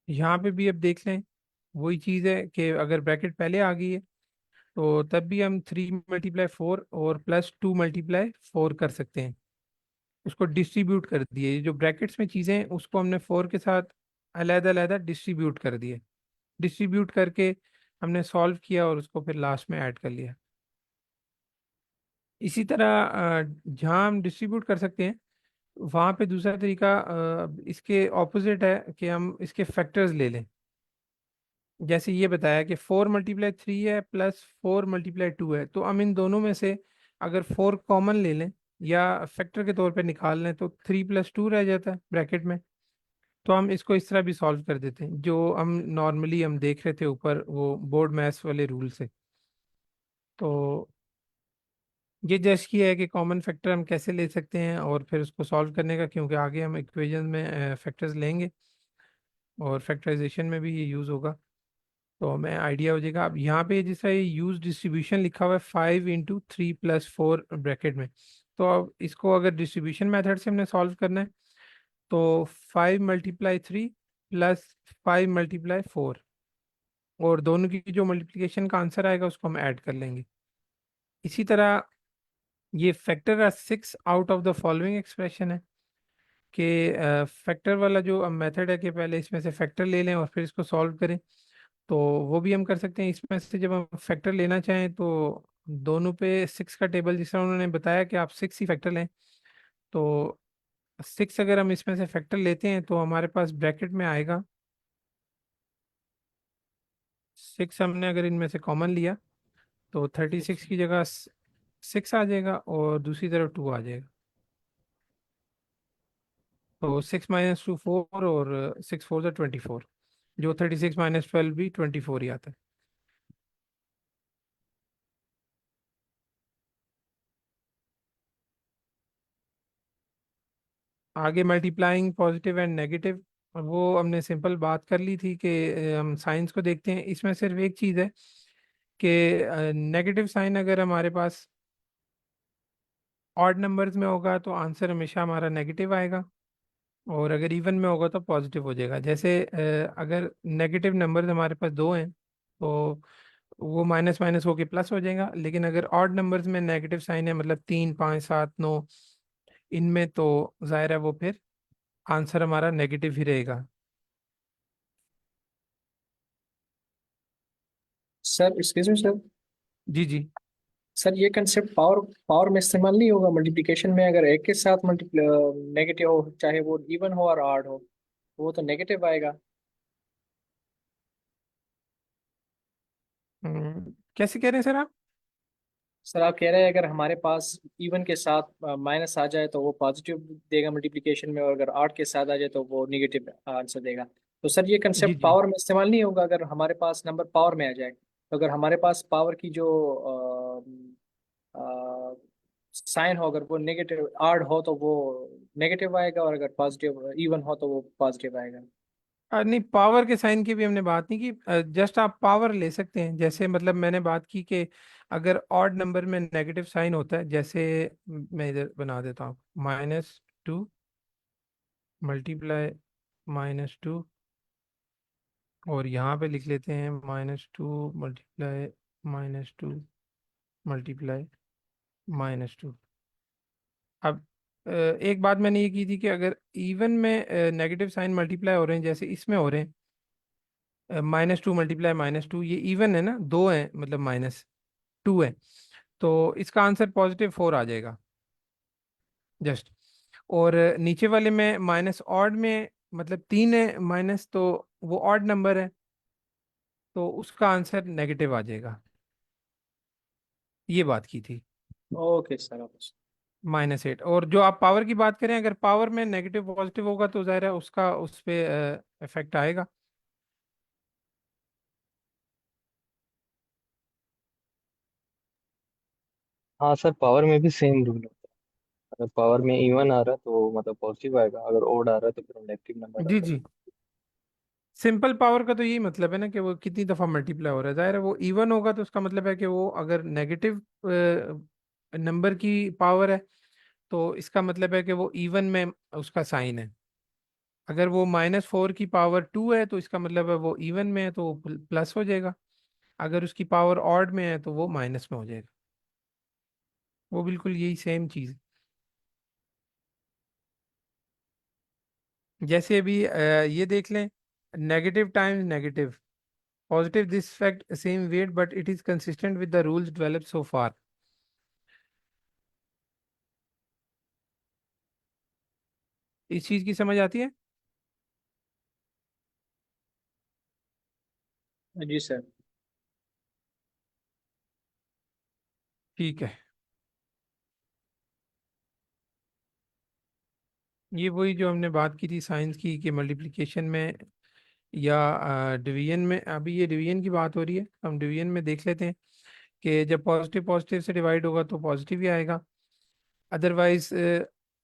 यहाँ पे भी अब देख लें, वही चीज़ है कि अगर ब्रैकेट पहले आ गई है तो तब भी हम 3 × 4 और +2 × 4 कर सकते हैं। उसको डिस्ट्रीब्यूट कर दिए, ये जो ब्रैकेट्स में चीज़ें हैं उसको हमने 4 के साथ अलहदा अलहदा डिस्ट्रीब्यूट कर दिए। डिस्ट्रीब्यूट करके हमने सॉल्व किया और उसको फिर लास्ट में ऐड कर लिया। इसी तरह जहाँ हम डिस्ट्रीब्यूट कर सकते हैं वहाँ पे दूसरा तरीका इसके ऑपोजिट है कि हम इसके फैक्टर्स ले लें। जैसे ये बताया कि 4 × 3 है +4 × 2 है, तो हम इन दोनों में से अगर 4 कॉमन ले लें या फैक्टर के तौर पे निकाल लें तो 3 + 2 रह जाता है ब्रैकेट में। तो हम इसको इस तरह भी सॉल्व कर देते हैं जो हम नॉर्मली हम देख रहे थे ऊपर वो बोर्ड मैथ्स वाले रूल से। तो ये जस्ट किया है कि कॉमन फैक्टर हम कैसे ले सकते हैं और फिर उसको सॉल्व करने का, क्योंकि आगे हम इक्वेशन में फैक्टर्स लेंगे और फैक्टराइजेशन में भी ये यूज़ होगा, तो हमें आइडिया हो जाएगा। अब यहाँ पे जिसका ये यूज डिस्ट्रीब्यूशन लिखा हुआ है 5 × 3 + 4 ब्रैकेट में, तो अब इसको अगर डिस्ट्रीब्यूशन मेथड से हमने सॉल्व करना है तो 5 × 3 +5 × 4, और दोनों की जो मल्टीप्लिकेशन का आंसर आएगा उसको हम ऐड कर लेंगे। इसी तरह ये factor 6 out of the following expression है कि फैक्टर वाला जो मेथड है कि पहले इसमें से फैक्टर ले लें और फिर इसको सॉल्व करें, तो वो भी हम कर सकते हैं। इसमें से जब हम फैक्टर लेना चाहें तो दोनों पे 6 का टेबल, जिस तरह उन्होंने बताया कि आप 6 ही फैक्टर लें, तो 6 अगर हम इसमें से फैक्टर लेते हैं तो हमारे पास ब्रैकेट में आएगा 6। हमने अगर इनमें से कॉमन लिया तो 36 की जगह 6 आ जाएगा और दूसरी तरफ 2 आ जाएगा। तो 6 - 2 4 और 6 4 = 24, जो 36 - 12 भी 24 ही आता है। आगे मल्टीप्लाइंग पॉजिटिव एंड नेगेटिव, वो हमने सिंपल बात कर ली थी कि हम साइंस को देखते हैं। इसमें सिर्फ एक चीज़ है कि नेगेटिव साइन अगर हमारे पास ऑड नंबर्स में होगा तो आंसर हमेशा हमारा नेगेटिव आएगा, और अगर इवन में होगा तो पॉजिटिव हो जाएगा। जैसे अगर नेगेटिव नंबर्स हमारे पास 2 हैं तो वो माइनस माइनस होके प्लस हो जाएगा, लेकिन अगर ऑड नंबर्स में नेगेटिव साइन है, मतलब 3 5 7 9 इनमें, तो जाहिर है वो फिर आंसर हमारा नेगेटिव ही रहेगा।
Sir excuse me sir.
जी जी।
सर ये कंसेप्ट पावर पावर में इस्तेमाल नहीं होगा मल्टीप्लिकेशन में? अगर एक के साथ मल्टीप्ल नेगेटिव हो, चाहे वो इवन हो और ऑड हो, वो तो नेगेटिव आएगा।
कैसे कह रहे हैं सर आप?
सर आप कह रहे हैं अगर हमारे पास इवन के साथ माइनस आ जाए तो वो पॉजिटिव देगा मल्टीप्लिकेशन में, और अगर ऑड के साथ आ जाए तो वो निगेटिव आंसर देगा। तो सर ये
जी
कंसेप्ट
जी।
पावर में इस्तेमाल नहीं होगा अगर हमारे पास नंबर पावर में आ जाए? तो अगर हमारे पास पावर की जो साइन हो, अगर वो नेगेटिव ऑड हो तो वो नेगेटिव आएगा, और अगर पॉजिटिव इवन हो तो वो पॉजिटिव आएगा।
नहीं, पावर के साइन की भी हमने बात नहीं की, जस्ट आप पावर ले सकते हैं। जैसे मतलब मैंने बात की कि अगर ऑड नंबर में नेगेटिव साइन होता है, जैसे मैं इधर बना देता हूँ -2 मल्टीप्लाई -2, और यहाँ पे लिख लेते हैं -2 मल्टीप्लाई -2 मल्टीप्लाई -2। अब एक बात मैंने ये की थी कि अगर इवन में नेगेटिव साइन मल्टीप्लाई हो रहे हैं, जैसे इसमें हो रहे हैं -2 मल्टीप्लाई -2, ये इवन है ना, 2 है मतलब -2 है, तो इसका आंसर +4 आ जाएगा जस्ट। और नीचे वाले में माइनस ऑड में मतलब 3 है माइनस, तो वो ऑड नंबर है तो उसका आंसर नेगेटिव आ जाएगा। ये बात की थी
ओके सर।
-8। और जो आप पावर की बात करें, अगर पावर में नेगेटिव पॉजिटिव होगा तो जाहिर है उसका उस पर इफेक्ट आएगा।
हाँ सर, पावर में भी सेम रूल होता है। अगर पावर में इवन आ रहा है तो मतलब पॉजिटिव आएगा, अगर ओड आ रहा है तो फिर नेगेटिव नंबर
जी
आएगा।
जी। सिंपल पावर का तो यही मतलब है ना कि वो कितनी दफ़ा मल्टीप्लाई हो रहा है। जाहिर है वो इवन होगा तो उसका मतलब है कि वो अगर नेगेटिव नंबर की पावर है तो इसका मतलब है कि वो इवन में उसका साइन है। अगर वो -4 की पावर 2 है तो इसका मतलब है वो इवन में है तो वो प्लस हो जाएगा। अगर उसकी पावर ऑड में है तो वो माइनस में हो जाएगा। वो बिल्कुल यही सेम चीज़। जैसे अभी ये देख लें, negative times negative positive, this fact seem weird but it is consistent with the rules developed so far. इस चीज की समझ आती है?
जी सर।
ठीक है, ये वही जो हमने बात की थी साइंस की कि मल्टीप्लिकेशन में या डिवीजन में, अभी ये डिवीजन की बात हो रही है, हम डिवीजन में देख लेते हैं कि जब पॉजिटिव पॉजिटिव से डिवाइड होगा तो पॉजिटिव ही आएगा। अदरवाइज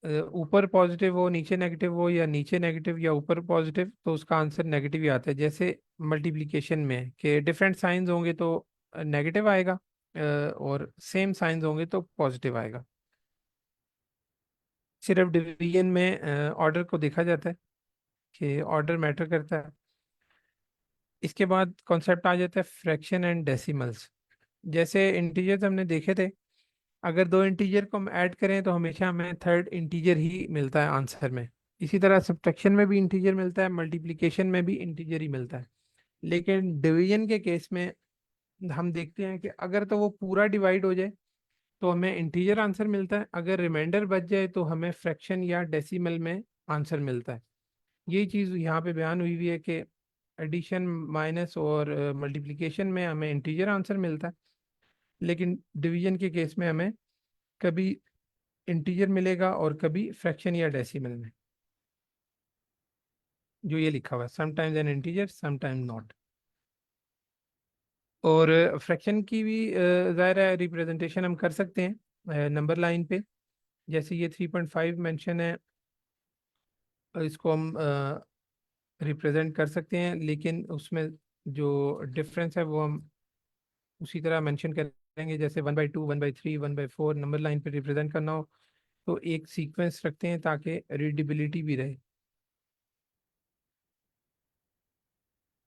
ऊपर पॉजिटिव हो नीचे नेगेटिव हो, या नीचे नेगेटिव या ऊपर पॉजिटिव, तो उसका आंसर नेगेटिव ही आता है। जैसे मल्टीप्लिकेशन में कि डिफरेंट साइंस होंगे तो नेगेटिव आएगा, और सेम साइंस होंगे तो पॉजिटिव आएगा। सिर्फ डिवीजन में ऑर्डर को देखा जाता है कि ऑर्डर मैटर करता है। इसके बाद कॉन्सेप्ट आ जाता है फ्रैक्शन एंड डेसिमल्स। जैसे इंटीजर्स हमने देखे थे, अगर दो इंटीजर को हम ऐड करें तो हमेशा हमें थर्ड इंटीजर ही मिलता है आंसर में। इसी तरह सब्ट्रैक्शन में भी इंटीजर मिलता है, मल्टीप्लिकेशन में भी इंटीजर ही मिलता है। लेकिन डिवीजन के केस में हम देखते हैं कि अगर तो वो पूरा डिवाइड हो जाए तो हमें इंटीजर आंसर मिलता है, अगर रिमाइंडर बच जाए तो हमें फ्रैक्शन या डेसिमल में आंसर मिलता है। यही चीज़ यहाँ पे बयान हुई हुई है कि एडिशन माइनस और मल्टीप्लिकेशन में हमें इंटीजर आंसर मिलता है, लेकिन डिवीजन के केस में हमें कभी इंटीजर मिलेगा और कभी फ्रैक्शन या डेसिमल में, जो ये लिखा हुआ है, sometimes N integer sometimes not. और फ्रैक्शन की भी ज़ाहिर है रिप्रेजेंटेशन हम कर सकते हैं नंबर लाइन पे। जैसे ये 3.5 मेंशन है, इसको हम रिप्रेजेंट कर सकते हैं, लेकिन उसमें जो डिफरेंस है वो हम उसी तरह मेंशन करेंगे। जैसे 1/2 1/3 1/4 नंबर लाइन पे रिप्रेजेंट करना हो तो एक सीक्वेंस रखते हैं ताकि रीडेबिलिटी भी रहे।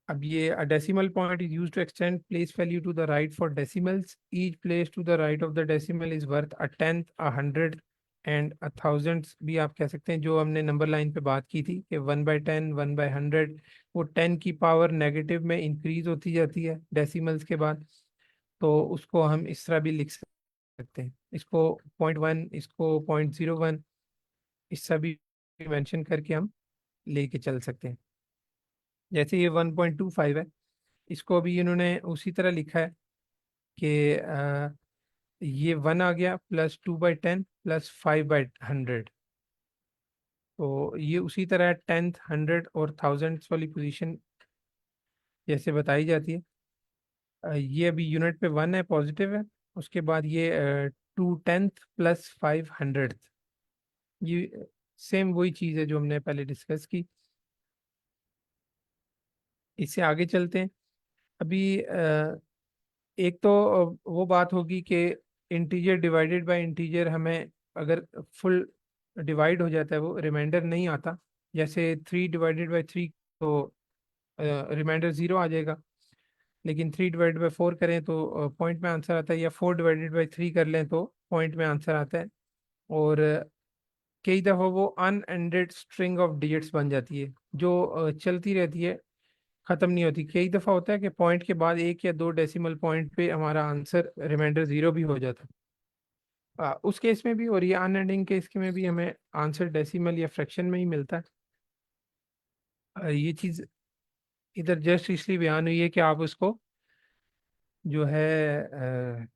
अब ये a decimal point is used to extend place value to the right for decimals. Each place to the right of the decimal is worth a tenth, a hundred and a thousandth भी आप कह सकते हैं। जो हमने number line पे बात की थी कि 1/10 1/100, वो 10 की पावर नेगेटिव में इंक्रीज होती जाती है डेसिमल्स के बाद। तो उसको हम इस तरह भी लिख सकते हैं, इसको 0.1, इसको 0.01, इस सब भी मेंशन करके हम लेके चल सकते हैं। जैसे ये 1.25 है, इसको भी इन्होंने उसी तरह लिखा है कि ये 1 आ गया प्लस 2/10 प्लस 5/100। तो ये उसी तरह टेंथ, हंड्रेड और थाउजेंड्स वाली पोजीशन जैसे बताई जाती है। ये अभी यूनिट पे 1 है, पॉजिटिव है। उसके बाद ये 2/10 प्लस 5/100, ये सेम वही चीज़ है जो हमने पहले डिस्कस की। इससे आगे चलते हैं। अभी एक तो वो बात होगी कि इंटीजर डिवाइडेड बाय इंटीजर, हमें अगर फुल डिवाइड हो जाता है वो रिमाइंडर नहीं आता। जैसे 3/3 तो रिमाइंडर 0 आ जाएगा, लेकिन 3/4 करें तो पॉइंट में आंसर आता है, या 4/3 कर लें तो पॉइंट में आंसर आता है। और कई दफ़ा वो अनएंडेड स्ट्रिंग ऑफ डिजिट्स बन जाती है जो चलती रहती है, खत्म नहीं होती। कई दफा होता है कि पॉइंट के बाद एक या दो डेसिमल पॉइंट पे हमारा आंसर रिमाइंडर 0 भी हो जाता है। उस केस में भी और ये अनएंडिंग केस के में भी हमें आंसर डेसिमल या फ्रैक्शन में ही मिलता है। ये चीज़ इधर जस्ट इसलिए बयान हुई है कि आप उसको जो है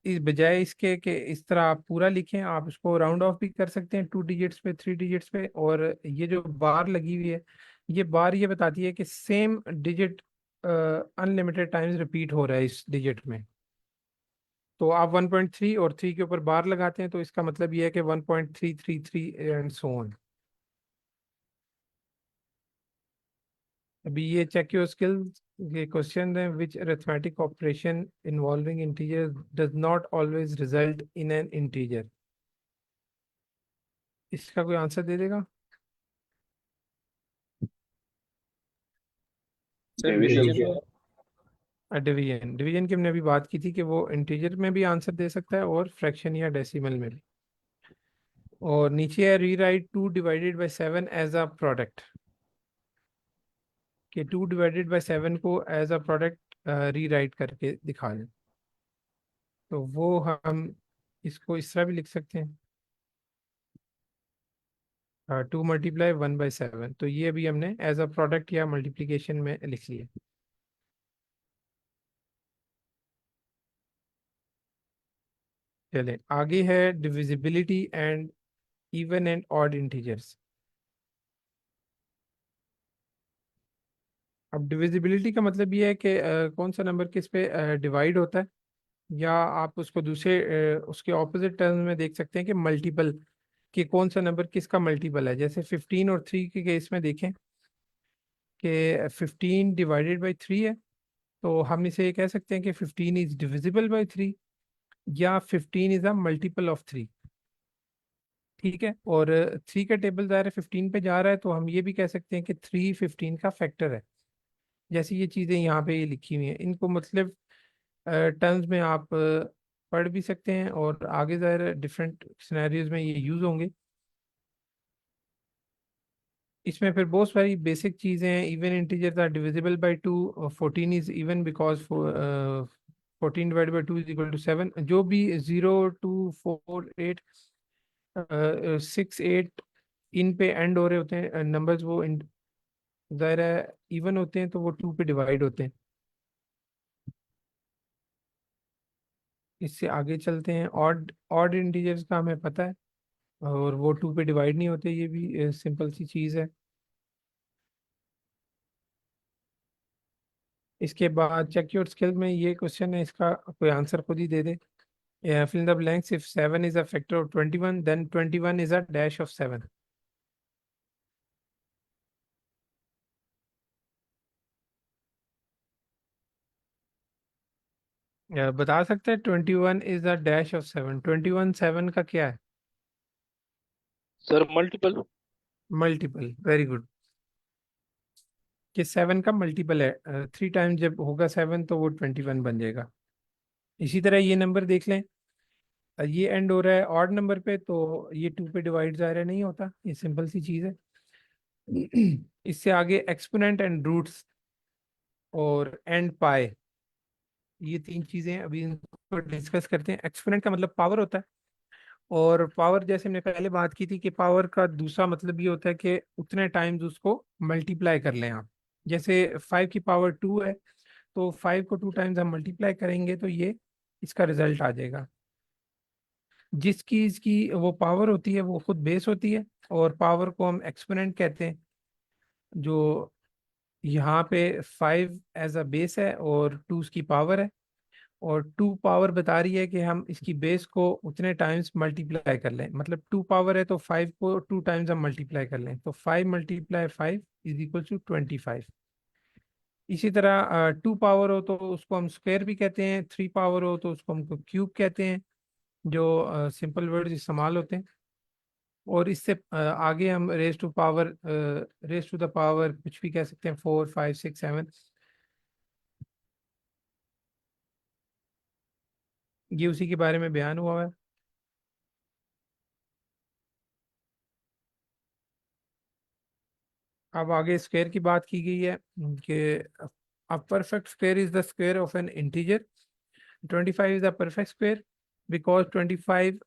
इस बजाय इसके कि इस तरह आप पूरा लिखें, आप इसको राउंड ऑफ भी कर सकते हैं 2 डिजिट्स पे, 3 डिजिट्स पे। और ये जो बार लगी हुई है, ये बार ये बताती है कि same digit unlimited times repeat हो रहा है इस डिजिट में। तो आप 1.3 और 3 के ऊपर बार लगाते हैं तो इसका मतलब ये है कि 1.333 एंड सो ऑन। अभी ये चेक योर स्किल्स के क्वेश्चन है, which arithmetic operation involving integer does not always result in an integer. इसका कोई आंसर दे देगा?
Sir
division
division.
Division division की हमने अभी बात की थी कि वो इंटीजर में भी आंसर दे सकता है और फ्रैक्शन या डेसिमल में भी। और नीचे है रीराइट 2/7 एज अ प्रोडक्ट, कि 2/7 को एज अ प्रोडक्ट रीराइट करके दिखा दें। तो वो हम इसको इस तरह भी लिख सकते हैं, 2 × 1/7। तो ये अभी हमने एज अ प्रोडक्ट या मल्टीप्लिकेशन में लिख लिया। चले आगे है divisibility and even and odd integers. अब डिविजिबिलिटी का मतलब ये है कि कौन सा नंबर किस पे डिवाइड होता है, या आप उसको दूसरे उसके ऑपोजिट टर्म्स में देख सकते हैं कि मल्टीपल, कि कौन सा नंबर किसका मल्टीपल है। जैसे 15 और 3 के केस में देखें कि 15/3 है, तो हम इसे ये कह सकते हैं कि 15 इज डिविजिबल बाई 3, या 15 इज अ मल्टीपल ऑफ 3। ठीक है, और 3 का टेबल ज़ाहिर 15 पे जा रहा है, तो हम ये भी कह सकते हैं कि 3 15 का फैक्टर है। जैसे ये चीज़ें यहाँ पे ये लिखी हुई हैं, इनको मतलब टर्म्स में आप पढ़ भी सकते हैं, और आगे ज़ाहिर डिफरेंट सिनेरियोज में ये यूज़ होंगे। इसमें फिर बहुत सारी बेसिक चीज़ें हैं। Even integers are divisible by 2, 14 is even because 14/2 = 7। जो भी 0 2 4 8 6 8 इन पे एंड हो रहे होते हैं नंबर्स, वो ज़ाहिर है इवन होते हैं, तो वो 2 पे डिवाइड होते हैं। इससे आगे चलते हैं। ऑड ऑड इंटीजर्स का हमें पता है, और वो 2 पे डिवाइड नहीं होते, ये भी सिंपल सी चीज़ है। इसके बाद चेक योर स्किल में ये क्वेश्चन है, इसका कोई आंसर खुद ही दे दे। Fill in the blanks. If 7 is a factor of 21, then 21 is a dash of 7। बता सकते हैं 21 इज अ डैश ऑफ 7, 21 7 का क्या है?
Sir multiple.
Multiple, very good. कि 7 का मल्टीपल है, 3 टाइम जब होगा 7 तो वो 21 बन जाएगा। इसी तरह ये नंबर देख लें, ये एंड हो रहा है ऑड नंबर पे, तो ये 2 पे डिवाइड ज़ाहिर नहीं होता, ये सिंपल सी चीज़ है। इससे आगे एक्सपोनेंट एंड रूट्स और एंड पाए, ये 3 चीज़ें अभी इनको डिस्कस करते हैं। एक्सपोनेंट का मतलब पावर होता है, और पावर जैसे हमने पहले बात की थी कि पावर का दूसरा मतलब ये होता है कि उतने टाइम्स उसको मल्टीप्लाई कर लें आप। जैसे 5 की पावर 2 है, तो 5 को 2 टाइम्स हम मल्टीप्लाई करेंगे तो ये इसका रिजल्ट आ जाएगा। जिसकी इसकी वो पावर होती है वो खुद बेस होती है, और पावर को हम एक्सपोनेंट कहते हैं। जो यहाँ पे 5 एज अ बेस है और 2 इसकी पावर है, और 2 पावर बता रही है कि हम इसकी बेस को उतने टाइम्स मल्टीप्लाई कर लें। मतलब 2 पावर है तो 5 को 2 टाइम्स हम मल्टीप्लाई कर लें, तो 5 × 5 = 25। इसी तरह 2 पावर हो तो उसको हम स्क्वायर भी कहते हैं, 3 पावर हो तो उसको हम क्यूब कहते हैं, जो सिंपल वर्ड्स इस्तेमाल होते हैं। और इससे आगे हम रेस टू द पावर कुछ भी कह सकते हैं, 4 5 6 7। ये उसी के बारे में बयान हुआ है। अब आगे स्क्वायर की बात की गई है कि a perfect square is the square of an integer. 25 is a perfect square because 25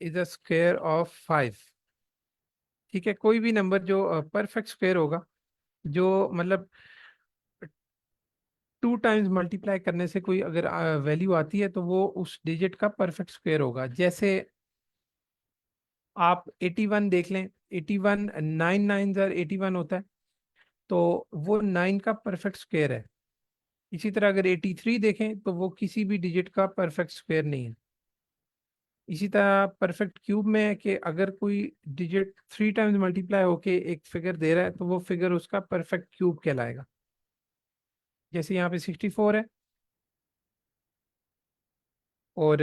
is a square of 5। ठीक है, कोई भी नंबर जो परफेक्ट स्क्वायर होगा, जो मतलब 2 टाइम्स मल्टीप्लाई करने से कोई अगर वैल्यू आती है तो वो उस डिजिट का परफेक्ट स्क्वायर होगा। जैसे आप 81 देख लें, 81 9 9 81 होता है, तो वो 9 का परफेक्ट स्क्वायर है। इसी तरह अगर 83 देखें तो वो किसी भी डिजिट का परफेक्ट स्क्वायर नहीं है। इसी तरह परफेक्ट क्यूब में है कि अगर कोई डिजिट 3 टाइम्स मल्टीप्लाई होके एक फिगर दे रहा है तो वो फिगर उसका परफेक्ट क्यूब कहलाएगा। जैसे यहाँ पे 64 है, और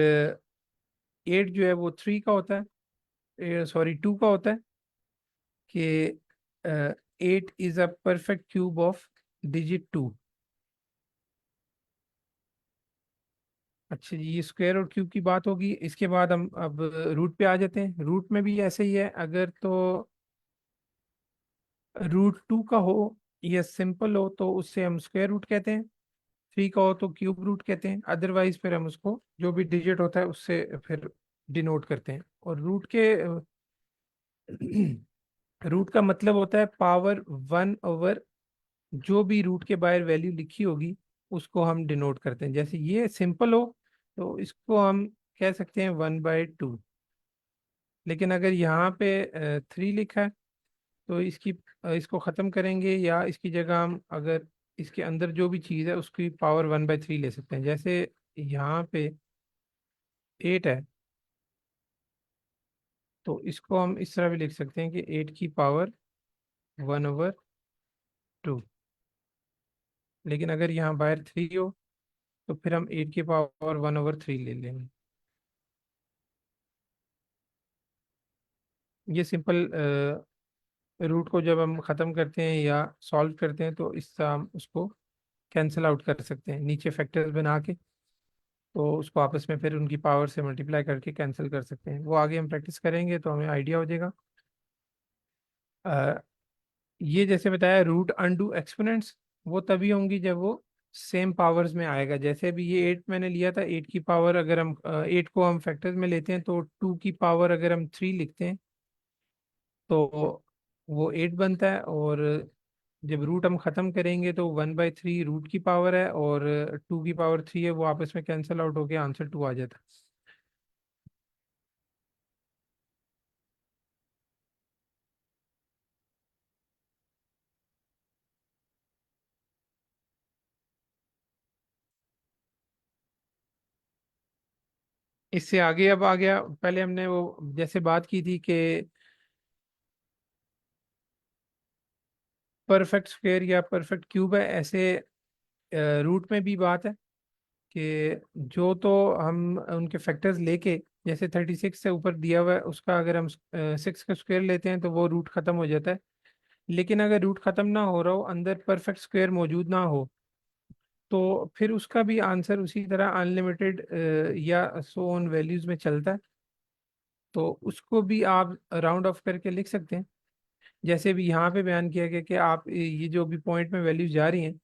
8 जो है वो 3 का होता है, सॉरी 2 का होता है, कि 8 is a perfect cube of digit 2। अच्छा जी, ये स्क्वायर और क्यूब की बात होगी। इसके बाद हम अब रूट पे आ जाते हैं। रूट में भी ऐसे ही है, अगर तो रूट 2 का हो या सिंपल हो तो उससे हम स्क्वायर रूट कहते हैं, 3 का हो तो क्यूब रूट कहते हैं। अदरवाइज फिर हम उसको जो भी डिजिट होता है उससे फिर डिनोट करते हैं। और रूट के रूट का मतलब होता है पावर 1/, जो भी रूट के बाहर वैल्यू लिखी होगी उसको हम डिनोट करते हैं। जैसे ये सिंपल हो तो इसको हम कह सकते हैं 1/2। लेकिन अगर यहाँ पे 3 लिखा है तो इसको ख़त्म करेंगे, या इसकी जगह हम अगर इसके अंदर जो भी चीज़ है उसकी पावर 1/3 ले सकते हैं। जैसे यहाँ पे 8 है तो इसको हम इस तरह भी लिख सकते हैं कि 8 की पावर 1/2। लेकिन अगर यहाँ बाहर 3 हो तो फिर हम 8 की पावर 1/3 ले लेंगे। ये सिंपल रूट को जब हम ख़त्म करते हैं या सॉल्व करते हैं तो इससे हम उसको कैंसिल आउट कर सकते हैं नीचे फैक्टर्स बना के। तो उसको आपस में फिर उनकी पावर से मल्टीप्लाई करके कैंसिल कर सकते हैं। वो आगे हम प्रैक्टिस करेंगे तो हमें आइडिया हो जाएगा। अ, ये जैसे बताया रूट अनडू एक्सपोनेंट्स वो तभी होंगी जब वो सेम पावर्स में आएगा। जैसे अभी ये 8 मैंने लिया था, 8 की पावर अगर हम 8 को हम फैक्टर्स में लेते हैं तो 2 की पावर अगर हम 3 लिखते हैं तो वो 8 बनता है। और जब रूट हम ख़त्म करेंगे तो 1/3 रूट की पावर है और 2 की पावर 3 है, वो आपस में कैंसिल आउट होके आंसर 2 आ जाता है। इससे आगे अब आ गया, पहले हमने वो जैसे बात की थी कि परफेक्ट स्क्वायर या परफेक्ट क्यूब है, ऐसे रूट में भी बात है कि जो तो हम उनके फैक्टर्स लेके, जैसे 36 से ऊपर दिया हुआ है उसका अगर हम 6 का स्क्वायर लेते हैं तो वो रूट खत्म हो जाता है। लेकिन अगर रूट खत्म ना हो रहा हो, अंदर परफेक्ट स्क्वायर मौजूद ना हो, तो फिर उसका भी आंसर उसी तरह अनलिमिटेड या सो ऑन वैल्यूज में चलता है। तो उसको भी आप राउंड ऑफ करके लिख सकते हैं। जैसे भी यहाँ पे बयान किया गया कि आप ये जो भी पॉइंट में वैल्यूज जा रही हैं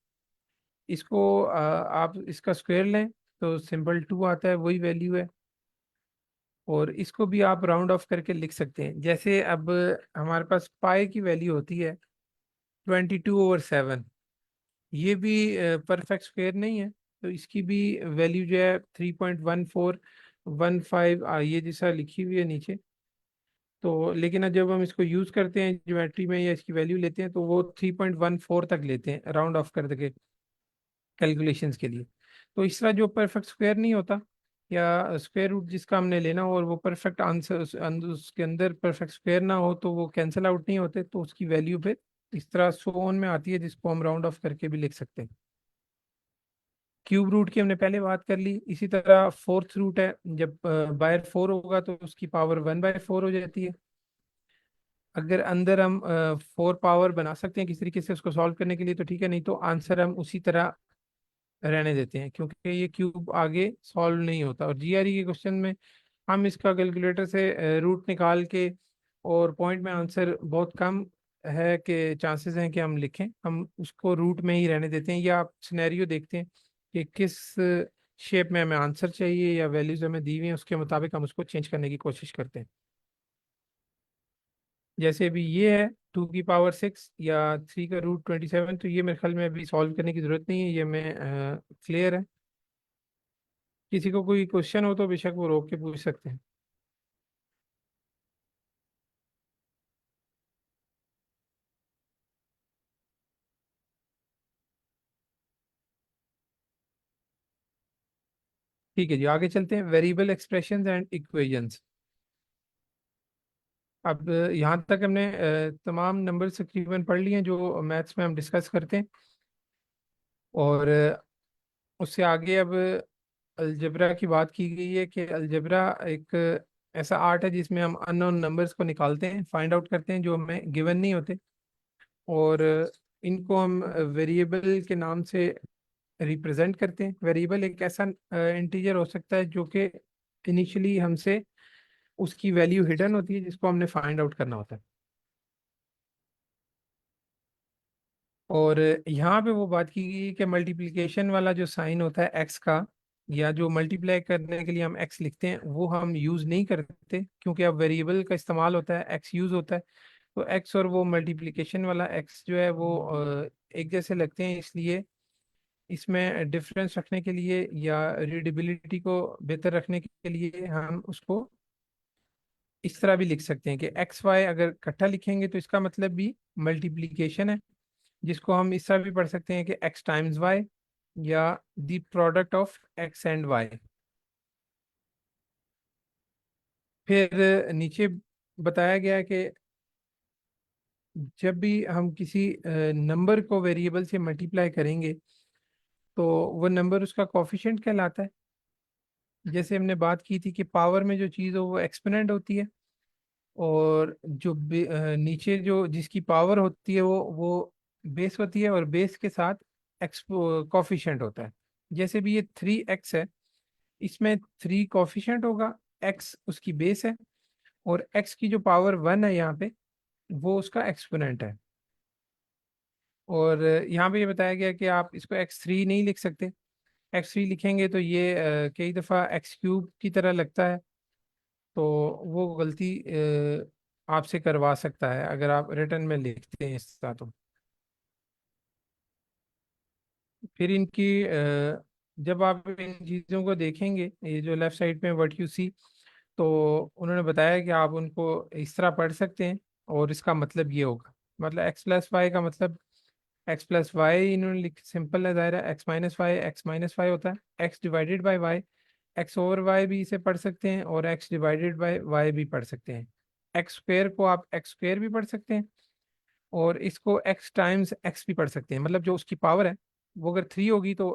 इसको आप इसका स्क्वायर लें तो सिंपल 2 आता है, वही वैल्यू है। और इसको भी आप राउंड ऑफ करके लिख सकते हैं। जैसे अब हमारे पास पाई की वैल्यू होती है 22/7। ये भी परफेक्ट स्क्वायर नहीं है, तो इसकी भी वैल्यू जो है 3.1415 ये जैसा लिखी हुई है नीचे। तो लेकिन जब हम इसको यूज़ करते हैं ज्योमेट्री में या इसकी वैल्यू लेते हैं तो वो 3.14 तक लेते हैं राउंड ऑफ कर के कैलकुलेशंस के लिए। तो इस तरह जो परफेक्ट स्क्वायर नहीं होता या स्क्वायर रूट जिसका हमने लेना हो और वो परफेक्ट आंसर उसके अंदर परफेक्ट स्क्वायर ना हो तो वो कैंसिल आउट नहीं होते, तो उसकी वैल्यू फिर इस तरह सो ऑन में आती है, जिसको हम राउंड ऑफ करके भी लिख सकते हैं। क्यूब रूट की हमने पहले बात कर ली। इसी तरह फोर्थ रूट है, जब बायर 4 होगा तो उसकी पावर 1/4 हो जाती है। अगर अंदर हम 4 पावर बना सकते हैं किसी तरीके से उसको सॉल्व करने के लिए तो ठीक है, नहीं तो आंसर हम उसी तरह रहने देते हैं, क्योंकि ये क्यूब आगे सॉल्व नहीं होता। और जीआरई के क्वेश्चन में हम इसका कैलकुलेटर से रूट निकाल के, और पॉइंट में आंसर बहुत कम है कि चांसेस हैं कि हम लिखें, हम उसको रूट में ही रहने देते हैं। या आप सिनेरियो देखते हैं कि किस शेप में हमें आंसर चाहिए या वैल्यूज हमें दी हुई हैं, उसके मुताबिक हम उसको चेंज करने की कोशिश करते हैं। जैसे अभी ये है 2 की पावर 6 या 3 का रूट 27, तो ये मेरे ख्याल में अभी सॉल्व करने की ज़रूरत नहीं है, ये मैं क्लियर है। किसी को कोई क्वेश्चन हो तो बेशक वो रोक के पूछ सकते हैं। ठीक है जी, आगे चलते हैं। Variable expressions and equations. अब यहाँ तक हमने तमाम नंबर तकरीबन पढ़ लिए हैं जो मैथ्स में हम डिस्कस करते हैं। और उससे आगे अब अलजबरा की बात की गई है कि अलजबरा एक ऐसा आर्ट है जिसमें हम अननोन नंबर्स को निकालते हैं, फाइंड आउट करते हैं जो हमें गिवन नहीं होते, और इनको हम वेरिएबल के नाम से रिप्रेजेंट करते हैं। वेरिएबल एक ऐसा इंटीजर हो सकता है जो कि इनिशियली हमसे उसकी वैल्यू हिडन होती है, जिसको हमने फाइंड आउट करना होता है। और यहाँ पे वो बात की गई है कि मल्टीप्लिकेशन वाला जो साइन होता है एक्स का, या जो मल्टीप्लाई करने के लिए हम एक्स लिखते हैं, वो हम यूज़ नहीं करते, क्योंकि अब वेरिएबल का इस्तेमाल होता है, एक्स यूज़ होता है। तो एक्स और वो मल्टीप्लिकेशन वाला एक्स जो है वो एक जैसे लगते हैं, इसलिए इसमें डिफरेंस रखने के लिए या रीडेबिलिटी को बेहतर रखने के लिए हम उसको इस तरह भी लिख सकते हैं कि एक्स वाई अगर इकट्ठा लिखेंगे तो इसका मतलब भी मल्टीप्लिकेशन है, जिसको हम इस तरह भी पढ़ सकते हैं कि एक्स टाइम्स वाई, या the product of x and y. फिर नीचे बताया गया है कि जब भी हम किसी नंबर को वेरिएबल से मल्टीप्लाई करेंगे तो वो नंबर उसका कोफिशिएंट कहलाता है। जैसे हमने बात की थी कि पावर में जो चीज़ हो वो एक्सपोनेंट होती है, और जो नीचे जो जिसकी पावर होती है वो बेस होती है, और बेस के साथ एक्स कोफिशिएंट होता है। जैसे भी ये 3x है, इसमें 3 कोफिशिएंट होगा, x उसकी बेस है, और x की जो पावर 1 है यहाँ पे, वो उसका एक्सपोनेंट है। और यहाँ पे ये बताया गया कि आप इसको x3 नहीं लिख सकते। x3 लिखेंगे तो ये कई दफ़ा x³ की तरह लगता है, तो वो गलती आपसे करवा सकता है अगर आप रिटर्न में लिखते हैं इस तरह। तो फिर इनकी जब आप इन चीज़ों को देखेंगे, ये जो लेफ्ट साइड में व्हाट यू सी, तो उन्होंने बताया कि आप उनको इस तरह पढ़ सकते हैं, और इसका मतलब ये होगा, मतलब एक्स प्लस वाई का मतलब एक्स प्लस वाई इन्होंने लिख, सिंपल है, ज़ाहिर है, एक्स माइनस वाई होता है, x divided by y. X over y भी इसे पढ़ सकते हैं, और एक्स डिवाइडेड बाई वाई भी पढ़ सकते हैं। एक्स स्क्वेयर को आप एक्स स्क्वेयर भी पढ़ सकते हैं, और इसको एक्स टाइम्स एक्स भी पढ़ सकते हैं। मतलब जो उसकी पावर है वो अगर 3 होगी तो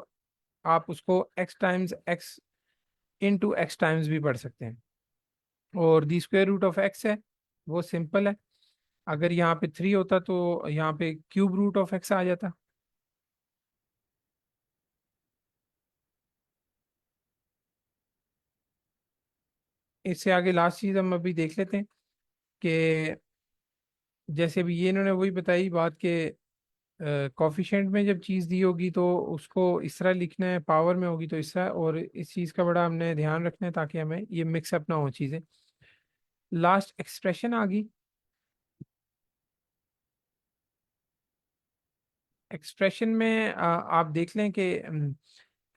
आप उसको x times x into x times भी पढ़ सकते हैं। और दी स्क्वायर रूट ऑफ एक्स है, वो सिंपल है, अगर यहाँ पे 3 होता तो यहाँ पे क्यूब रूट ऑफ एक्स आ जाता। इससे आगे लास्ट चीज़ हम अभी देख लेते हैं कि जैसे भी ये इन्होंने वही बताई बात के कॉफिशेंट में जब चीज़ दी होगी तो उसको इस तरह लिखना है, पावर में होगी तो इस तरह, और इस चीज़ का बड़ा हमने ध्यान रखना है ताकि हमें ये मिक्सअप ना हो चीज़ें। लास्ट एक्सप्रेशन आ गई। एक्सप्रेशन में आप देख लें कि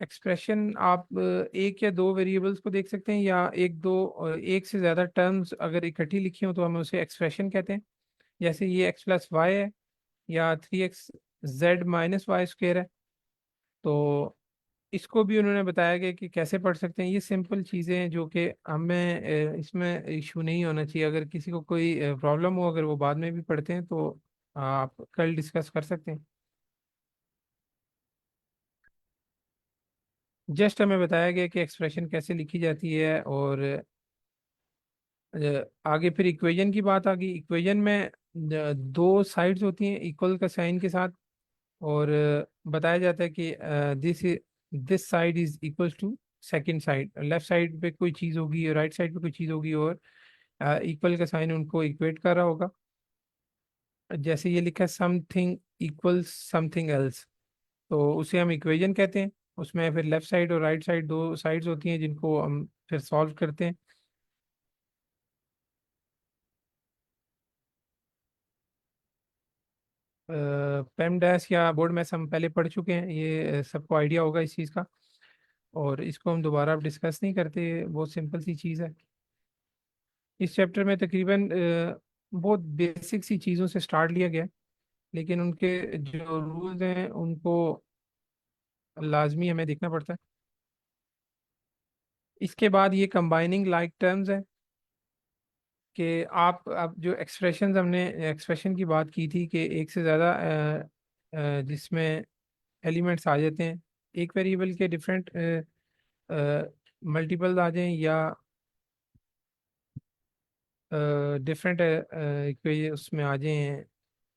एक्सप्रेशन आप एक या दो वेरिएबल्स को देख सकते हैं, या एक दो एक से ज़्यादा टर्म्स अगर इकट्ठी लिखी हो तो हम उसे एक्सप्रेशन कहते हैं। जैसे ये एक्स प्लस वाई है, या 3x माइनस वाई स्क्वेयर है, तो इसको भी उन्होंने बताया गया कि कैसे पढ़ सकते हैं। ये सिंपल चीज़ें हैं जो कि हमें इसमें इशू नहीं होना चाहिए। अगर किसी को कोई प्रॉब्लम हो, अगर वो बाद में भी पढ़ते हैं तो आप कल डिस्कस कर सकते हैं। जस्ट हमें बताया गया कि एक्सप्रेशन कैसे लिखी जाती है, और आगे फिर इक्वेशन की बात आ गई। इक्वेशन में दो साइड्स होती हैं इक्वल का साइन के साथ, और बताया जाता है कि this side is equal to second side. Left side पे कोई चीज़ होगी और राइट साइड पे कोई चीज़ होगी, और इक्वल का साइन उनको इक्वेट कर रहा होगा। जैसे ये लिखा है समथिंग इक्वल्स समथिंग एल्स, तो उसे हम इक्वेशन कहते हैं। उसमें फिर लेफ्ट साइड और राइट साइड दो साइड्स होती हैं जिनको हम फिर सॉल्व करते हैं। पेम डैश या बोर्ड मैथ हम पहले पढ़ चुके हैं, ये सबको आइडिया होगा इस चीज़ का, और इसको हम दोबारा अब डिस्कस नहीं करते, बहुत सिंपल सी चीज़ है। इस चैप्टर में तकरीबन बहुत बेसिक सी चीज़ों से स्टार्ट लिया गया है, लेकिन उनके जो रूल्स हैं उनको लाजमी हमें देखना पड़ता है। इसके बाद ये कंबाइनिंग लाइक टर्म्स है कि आप अब जो एक्सप्रेशंस हमने एक्सप्रेशन की बात की थी कि एक से ज़्यादा जिसमें एलिमेंट्स आ जाते हैं, एक वेरिएबल के डिफरेंट मल्टीपल आ जाएं, या डिफरेंट उसमें आ जाएं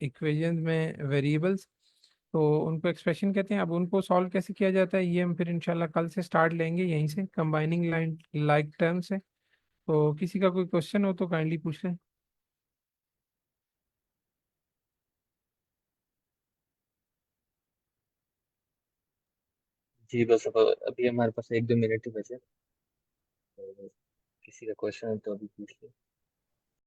इक्वेशन में वेरिएबल्स, तो उनको एक्सप्रेशन कहते हैं। अब उनको सॉल्व कैसे किया जाता है ये हम फिर इंशाल्लाह कल से स्टार्ट लेंगे, यहीं से कंबाइनिंग लाइन लाइक टर्म से। तो किसी का कोई क्वेश्चन हो तो काइंडली पूछ लें।
जी बस अब अभी हमारे पास 1-2 मिनट ही बचे, तो किसी का क्वेश्चन है तो अभी पूछ लो।